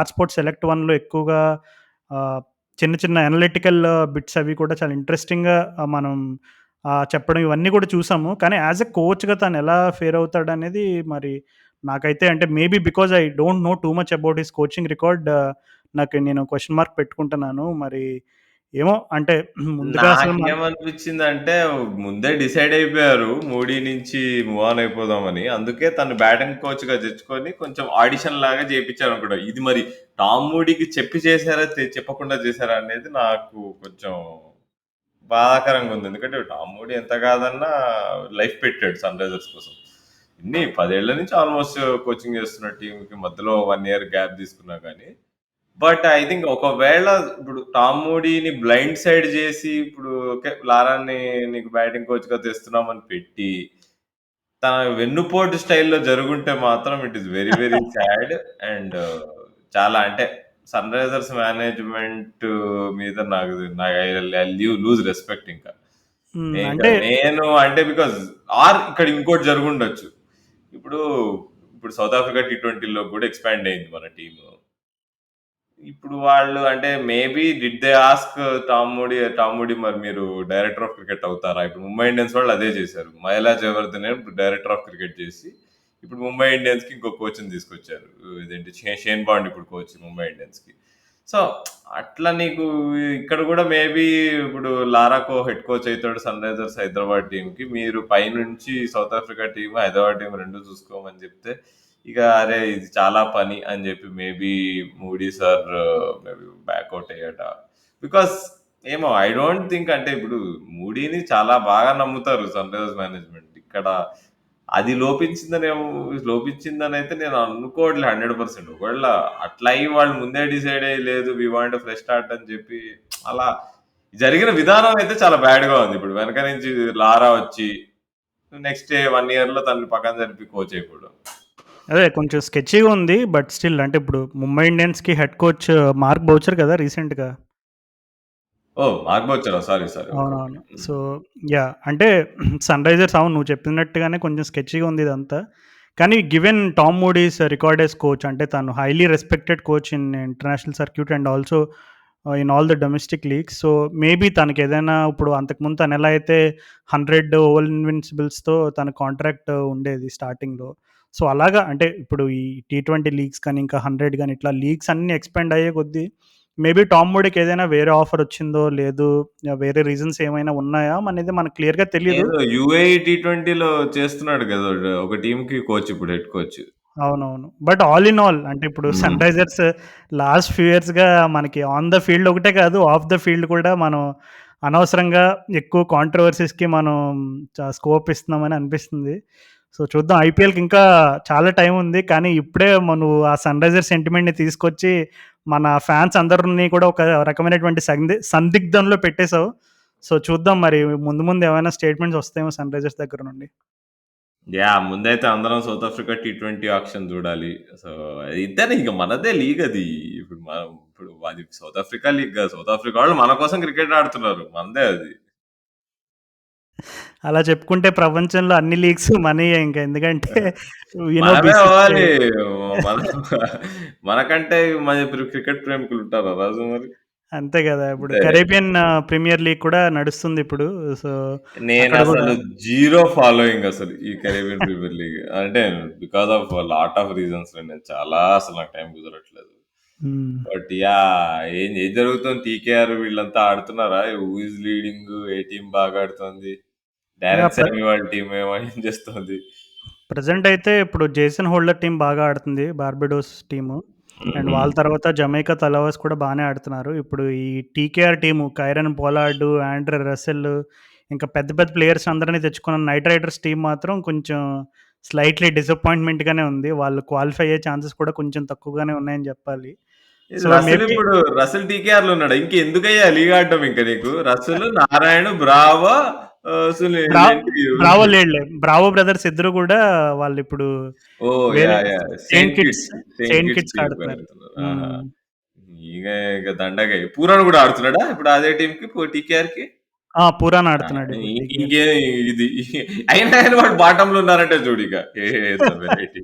స్పోర్ట్స్ సెలెక్ట్ వన్‌లో ఎక్కువగా ఆహ్, చిన్న చిన్న అనలిటికల్ బిట్స్ అవి కూడా చాలా ఇంట్రెస్టింగ్‌గా మనం చెప్పడం ఇవన్నీ కూడా చూసాము. కానీ యాస్ ఎ కోచ్‌గా తను ఎలా ఫేర్ అవుతాడనేది మరి నాకైతే అంటే maybe because I don't know too much about his coaching record నేను క్వెషన్ మార్క్ పెట్టుకుంటున్నాను. మరి ఏమో అంటే ముందుగా అసలు నాకేమనిపించిందంటే ముందే డిసైడ్ అయిపోయారు మూడీ నుంచి మూవ్ ఆన్ అయిపోదామని. అందుకే తను బ్యాటింగ్ కోచ్‌గా తెచ్చుకొని కొంచెం ఆడిషన్ లాగా చేపిచ్చారనుకుంటా. ఇది మరి టామ్ మూడీకి చెప్పి చేసారా? చెప్పకుండా చేసారా? అనేది నాకు కొంచెం బాధాకరంగా ఉంది. ఎందుకంటే టామ్ మూడీ ఎంత కాదన్నా లైఫ్ పెట్టాడు సన్ రైజర్స్ కోసం. 10 ఏళ్ల నుంచి ఆల్మోస్ట్ కోచింగ్ చేస్తున్న టీమ్‌కి మధ్యలో 1 ఇయర్ గ్యాప్ తీసుకున్నా గానీ, బట్ ఐ థింక్ ఒకవేళ ఇప్పుడు టామ్ మూడీని బ్లైండ్ సైడ్ చేసి ఇప్పుడు ఓకే. లారాని నీకు బ్యాటింగ్ కోచ్‌గా తెస్తున్నామని పెట్టి, తన వెన్నుపోటు స్టైల్‌లో జరుగుంటే మాత్రం it is very very sad. And చాలా అంటే సన్ రైజర్స్ మేనేజ్మెంట్ మీద ఐ లూజ్ రెస్పెక్ట్ ఇంకా. అంటే నేను అంటే బికాజ్ ఇక్కడ ఇంకోటి జరుగుండొచ్చు. ఇప్పుడు ఇప్పుడు సౌత్ ఆఫ్రికా T20లో కూడా ఎక్స్పాండ్ అయింది మన టీమ్. ఇప్పుడు వాళ్ళు అంటే maybe did they ask Tom moody మరి మీరు డైరెక్టర్ ఆఫ్ క్రికెట్ అవుతారా? ఇప్పుడు ముంబై ఇండియన్స్ వాళ్ళు అదే చేశారు. మహిళా జయవర్ధనే డైరెక్టర్ ఆఫ్ క్రికెట్ చేసి ఇప్పుడు ముంబై ఇండియన్స్ కి ఇంకో కోచ్ని తీసుకొచ్చారు. ఇదేంటి షేన్ బాండ్ ఇప్పుడు కోచ్ ముంబై ఇండియన్స్ కి. సో అట్లా నీకు ఇక్కడ కూడా మేబీ ఇప్పుడు లారాకో హెడ్ కోచ్ అవుతాడు సన్ రైజర్స్ హైదరాబాద్ టీమ్ కి. మీరు పైనుంచి south Africa team Hyderabad team రెండు చూసుకోమని చెప్తే ఇక అరే ఇది చాలా పని అని చెప్పి maybe Moody sir maybe back out అయ్యాట. బికాస్ ఏమో ఐ డోంట్ థింక్ అంటే ఇప్పుడు మూడీని చాలా బాగా నమ్ముతారు సన్ రైజర్స్ మేనేజ్మెంట్. ఇక్కడ అది లోపించిందని అయితే నేను అనుకోవట్లే 100%. ఒకవేళ అట్లా అయ్యి వాళ్ళు ముందే డిసైడ్ అయ్యి లేదు వి వాంట్ ఫ్రెష్ స్టార్ట్ అని చెప్పి అలా జరిగిన విధానం అయితే చాలా బ్యాడ్ గా ఉంది. ఇప్పుడు వెనక నుంచి లారా వచ్చి నెక్స్ట్ 1 year లో తనని పక్కన జరిపి కోచ్ అయిపోవడం. అదే కొంచెం స్కెచీగా ఉంది. బట్ స్టిల్ అంటే ఇప్పుడు ముంబై ఇండియన్స్‌కి హెడ్ కోచ్ మార్క్ బౌచర్ కదా రీసెంట్‌గా. ఓ మార్క్ బౌచరా? Sorry sorry. Okay okay. అవునవును. So yeah! అంటే సన్ రైజర్స్ అవును నువ్వు చెప్పినట్టుగానే కొంచెం స్కెచీగా ఉంది ఇదంతా. కానీ given Tom Moody's record as coach అంటే తను highly respected coach in international circuit and also in all the domestic leagues. So maybe తనకేదైనా ఇప్పుడు అంతకుముందు తను ఎలా అయితే 100 ఓవర్ ఇన్విన్సిబుల్స్‌తో తన కాంట్రాక్ట్ ఉండేది స్టార్టింగ్‌లో. సో అలాగా అంటే ఇప్పుడు ఈ టీ20 లీగ్స్ కానీ ఇంకా 100 గాని ఇట్లా లీగ్స్ అన్నీ ఎక్స్‌పాండ్ అయ్యే కొద్దీ మేబీ టామ్ మూడీకి ఏదైనా వేరే ఆఫర్ వచ్చిందో లేదు వేరే రీజన్స్ ఏమైనా ఉన్నాయా అనేది మనకు క్లియర్‌గా తెలీదు. ఏదో యూఏఈ T20లో చేస్తున్నాడు కదా ఒక టీమ్ కి కోచ్ ఇప్పుడు హెడ్ కోచ్. అవునవును. బట్ ఆల్ ఇన్ ఆల్ అంటే ఇప్పుడు సన్ రైజర్స్ లాస్ట్ ఫ్యూ ఇయర్స్‌గా మనకి ఆన్ ద ఫీల్డ్ ఒకటే కాదు, ఆఫ్ ద ఫీల్డ్ కూడా మనం అనవసరంగా ఎక్కువ కాంట్రోవర్సీస్‌కి మనం స్కోప్ ఇస్తున్నామని అనిపిస్తుంది. సో చూద్దాం ఐపీఎల్‌కి ఇంకా చాలా టైం ఉంది. కానీ ఇప్పుడే నువ్వు ఆ సన్ రైజర్స్ సెంటిమెంట్‌ని తీసుకొచ్చి మన ఫ్యాన్స్ అందరిని కూడా ఒక రకమైనటువంటి సందిగ్ధంలో పెట్టేసావు. సో చూద్దాం మరి ముందు ముందు ఏమైనా స్టేట్మెంట్స్ వస్తాయేమో సన్ రైజర్స్ దగ్గర నుండి. ముందైతే అందరం సౌత్ ఆఫ్రికా T20 ఆక్షన్ చూడాలి. సో ఇద్దరే ఇక మనదే లీగ్ అది. ఇప్పుడు అది సౌత్ ఆఫ్రికా లీగ్ కాదు. సౌత్ ఆఫ్రికా వాళ్ళు మన కోసం క్రికెట్ ఆడుతున్నారు. మనదే అది. అలా చెప్పుకుంటే ప్రపంచంలో అన్ని లీగ్స్ మనయే ఇంకా. ఎందుకంటే మనమే బీసీసీఐ అవ్వాలి. మన మనకంటే మన క్రికెట్ ప్రేమికులు ఉంటారా రాజు మరి? అంతే గదా! ఇప్పుడు అంతే. కరేబియన్ ప్రీమియర్ లీగ్ కూడా నడుస్తుందిప్పుడు. సో, అక్కడ గూడా నేనసలు జీరో ఫాలోయింగ్ అసలు ఈ కరేబియన్ ప్రీమియర్ లీగ్. అంటే because of lot of reasons నేను చాలా అసలు నాకు టైం కుదరట్లేదు. హ్మ్. బట్ ఏం ఏం జరుగుతుంది? టీకేఆర్ వీళ్ళంతా ఆడుతున్నారా? Who is leading? ఏ టీం బాగా ఆడుతుంది? యాహ్! డారెన్ సామి వాళ్ళ టీం ఏం చేస్తుంది? ప్రెజెంట్ అయితే ఇప్పుడు జేసన్ హోల్డర్ టీమ్ బాగా ఆడుతుంది. Barbados team. అండ్ వాళ్ళ తర్వాత జమైకా తలవాస్ కూడా బానే ఆడుతున్నారు. ఇప్పుడు ఈ TKR team Kieron Pollard, Andre Russell ఇంకా పెద్ద పెద్ద ప్లేయర్స్ అందరిని తెచ్చుకున్న నైట్ రైడర్స్ టీమ్ మాత్రం కొంచెం స్లైట్‌లీ డిసప్పాయింట్‌మెంట్‌గానే ఉంది. వాళ్ళు క్వాలిఫై అయ్యే ఛాన్సెస్ కూడా కొంచెం తక్కువగానే ఉన్నాయని జెప్పాలి. ఇది సో, రసెల్ మేబీ ఇప్పుడు రసెల్ టీకేఆర్ లో ఉన్నాడు. ఇంకెందుకయ్యా లీగ్ ఆడటం ఇంకా నీకు? రసెల్, నారాయణ, బ్రావో, సునీల్ బ్రా ఏంటి? బ్రావో లేడులే. బ్రావో బ్రదర్స్ ఇద్దరు గూడా వాళ్ళిప్పుడు ఓ వేరే Saint Saint Kitts, Kitts Saint Saint Kitts కిడ్స్‌కి టీం ఆడుతున్నారు. ఆడుతున్నారు. ఆహా. హ్మ్. ఇక ఇక దండగా పూరాన్ కూడా ఆడుతున్నాడా ఇప్పుడు అదే టీం కి టీకేఆర్ కి? ఆ! పురాన్ ఆడుతున్నాడిప్పుడు టీకేఆర్‌కి. ఇంకే ఇది అయినా కానీ వాడు బాటమ్ లో ఉన్నారంటే చూడు ఇక వెరైటీ.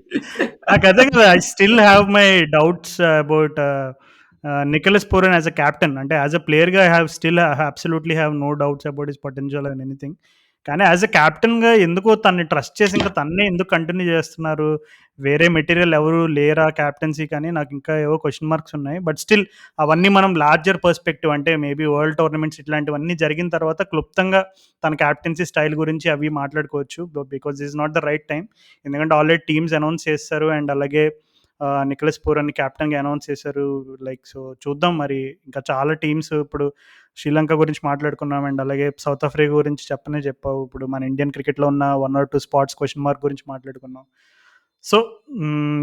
నాకదే కదా! I still have my doubts about Nicholas Pooran as a captain. అంటే యాస్ ఎ ప్లేయర్‌గా I absolutely have no doubts about his potential and anything. కానీ యాస్ ఎ కెప్టెన్‌గా ఎందుకో తనని ట్రస్ట్ చేసి ఇంకా తన్నే ఎందుకు కంటిన్యూ చేస్తున్నారు? వేరే మెటీరియల్ ఎవరు లేరా కెప్టెన్సీకి అని నాకు ఇంకా ఏవో క్వెషన్ మార్క్స్ ఉన్నాయి. బట్ స్టిల్ అవన్నీ మనం లార్జర్ పర్స్పెక్టివ్ అంటే మేబీ వరల్డ్ టోర్నమెంట్స్ ఇట్లాంటివన్నీ జరిగిన తర్వాత క్లుప్తంగా తన కెప్టెన్సీ స్టైల్ గురించి అవి మాట్లాడుకోవచ్చు. Because this is not the right time. ఎందుకంటే ఆల్రెడీ టీమ్స్ అనౌన్స్ చేస్తారు అండ్ అలాగే నికోలస్ పూరన్ని కెప్టెన్గా అనౌన్స్ చేశారు. లైక్ సో చూద్దాం మరి ఇంకా చాలా టీమ్స్ ఇప్పుడు శ్రీలంక గురించి మాట్లాడుకున్నాం అండ్ అలాగే సౌత్ ఆఫ్రికా గురించి చెప్పావు. ఇప్పుడు మన ఇండియన్ క్రికెట్లో ఉన్న 1 or 2 స్పాట్స్ క్వశ్చన్ మార్క్ గురించి మాట్లాడుకున్నాం. సో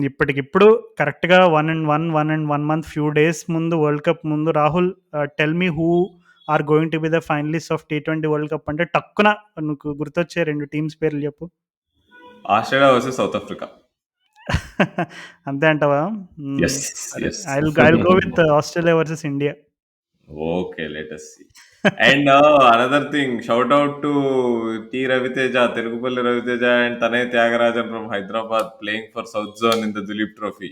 ఇప్పటికిప్పుడు కరెక్ట్గా 1 and 1 month ఫ్యూ డేస్ ముందు వరల్డ్ కప్ ముందు Rahul tell me who are going to be the finalist of T20 world cup అంటే టక్కున నీకు గుర్తొచ్చే 2 టీమ్స్ పేర్లు చెప్పు. Australia versus South Africa. అంతే అంటావా? యెస్. సరే. Yes. I will go with Australia versus India. Okay. Let us see. And another thing shout out to T. Raviteja, Telugupalli Raviteja and Tanaya Thyagarajan from Hyderabad playing for south zone in the Duleep trophy.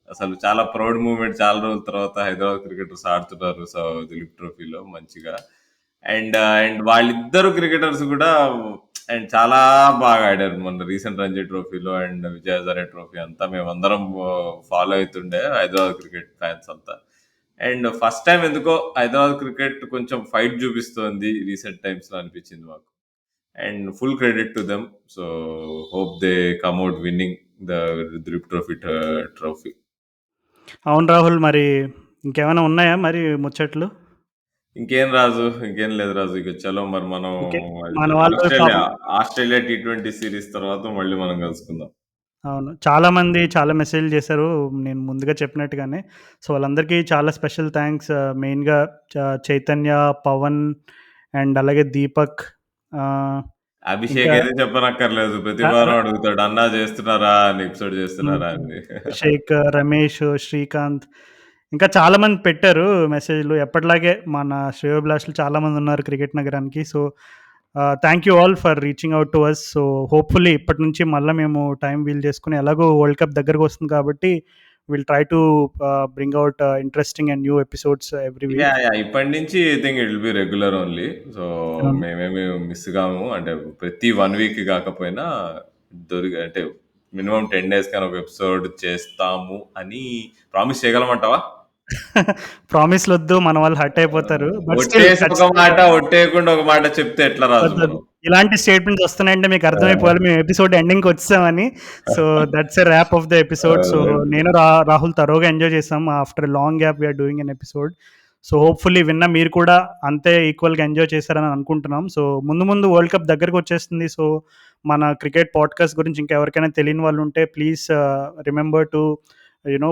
అసలు చాలా proud moment. చాలా రోజుల తర్వాత Hyderabad cricketers ఆడుతున్నారు దులీప్ ట్రోఫీలో మంచిగా. And వాళ్ళిద్దరు cricketers కూడా అండ్ చాలా బాగా ఆడారు మొన్న రీసెంట్ రంజీ ట్రోఫీలో అండ్ విజయ్ హజారే ట్రోఫీ అంతా మేమందరం ఫాలో అవుతుండే హైదరాబాద్ క్రికెట్ ఫ్యాన్స్ అంతా. అండ్ ఫస్ట్ టైం ఎందుకో హైదరాబాద్ క్రికెట్ కొంచెం ఫైట్ చూపిస్తోంది రీసెంట్ టైమ్స్ లో అనిపించింది మాకు. And full credit to them. So hope they come out winnowing the Duleep trophy. అవును రాహుల్. మరి ఇంకేమైనా ఉన్నాయా మరి ముచ్చట్లు? ఇంకేం లేదు రాజు. ఇక చలో మరి మనం ఓకే. మన వాళ్ళు ఆస్ట్రేలియా పాపం ఆస్ట్రేలియా టీ20 సిరీస్ తర్వాత మళ్ళీ మనం కలుసుకుందాం. అవును. చాలామంది చాలా మెసేజ్‌లు చేశారు. నేను ముందుగా చెప్పినట్టుగానే. సో, వాళ్ళందరికీ చాలా స్పెషల్ థాంక్స్. మెయిన్‌గా చైతన్య, పవన్ అండ్ అలాగే దీపక్. ఆహ్, అభిషేక్ ఇంకా అయితే చెప్పనక్కర్లేదు. ప్రతి ర ర వారం అడుగుతాడు. అన్నా చేస్తున్నారా అని, ఎపిసోడ్ హ్మ్. చేస్తున్నారా అని. అభిషేక్, రమేష్, శ్రీకాంత్ ఇంకా చాలామంది పెట్టారు మెసేజ్‌లు. ఎప్పటిలాగే మన శ్రేయోభిలాషులు చాలామందున్నారు క్రికెట్ నగరానికి. So, thank you all for reaching out to us. So, hopefully ఇప్పటి నుంచి మళ్ళా మేము టైం వీలు చేసుకొని ఎలాగో వరల్డ్ కప్ దగ్గరకొస్తుంది కాబట్టి will try to bring out interesting and new episodes every week. Yeah! ఇప్పటి నుంచి I think it will be regular only. So, అవును. మేమేమి మిస్ గాము. అంటే ప్రతి 1 వీక్ కాకపోయినా అంటే మినిమమ్ 10 డేస్‌కైనా ఒక ఎపిసోడ్ చేస్తాము అని ప్రామిస్ చేయగలమంటావా? ప్రామిస్‌లొద్దు. మన వాళ్ళు హర్ట్ అయిపోతారు. బట్ స్టిల్ ఒట్టేసి ఒక ఖచ్చితంగా మాట, ఒట్టేయకుండా ఒక మాట చెప్తే ఎట్లా రాజు వద్దొద్దు. మనం? ఇలాంటి స్టేట్మెంట్స్ వస్తున్నాయంటే మీకు అర్థమైపోవాలి మేము ఎపిసోడ్ ఎండింగ్‌కొచ్చేసామని. So, that's a wrap of the episode. So, నేను రాహుల్ తరోగా ఎంజాయ్ చేసాం. After a long gap we are doing an episode. So, hopefully విన్న మీరు కూడా అంతే ఈక్వల్‌గా ఎంజాయ్ చేశారని అనుకుంటున్నాం. సో, ముందు ముందు వరల్డ్ కప్ దగ్గరకొచ్చేస్తుంది. సో, మన క్రికెట్ పాడ్‌కాస్ట్ గురించి ఇంకెవరికైనా తెలియని వాళ్ళుంటే please remember to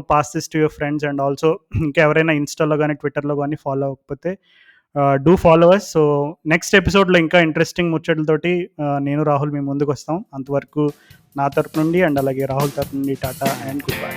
pass this to your friends and also ఇంకా ఎవరైనా ఇన్‌స్టాలో గాని, ట్విట్టర్‌లో గాని ఫాలో అవ్వకపోతే do follow us. So, next ఎపిసోడ్‌లో ఇంకా ఇంట్రెస్టింగ్ ముచ్చట్లతోటి నేను, రాహుల్ మీ ముందుకొస్తాం. అంతవరకు నా తరపు నుండి అండ్ అలాగే రాహుల్ తరపు నుండి టాటా అండ్ గుడ్ బై.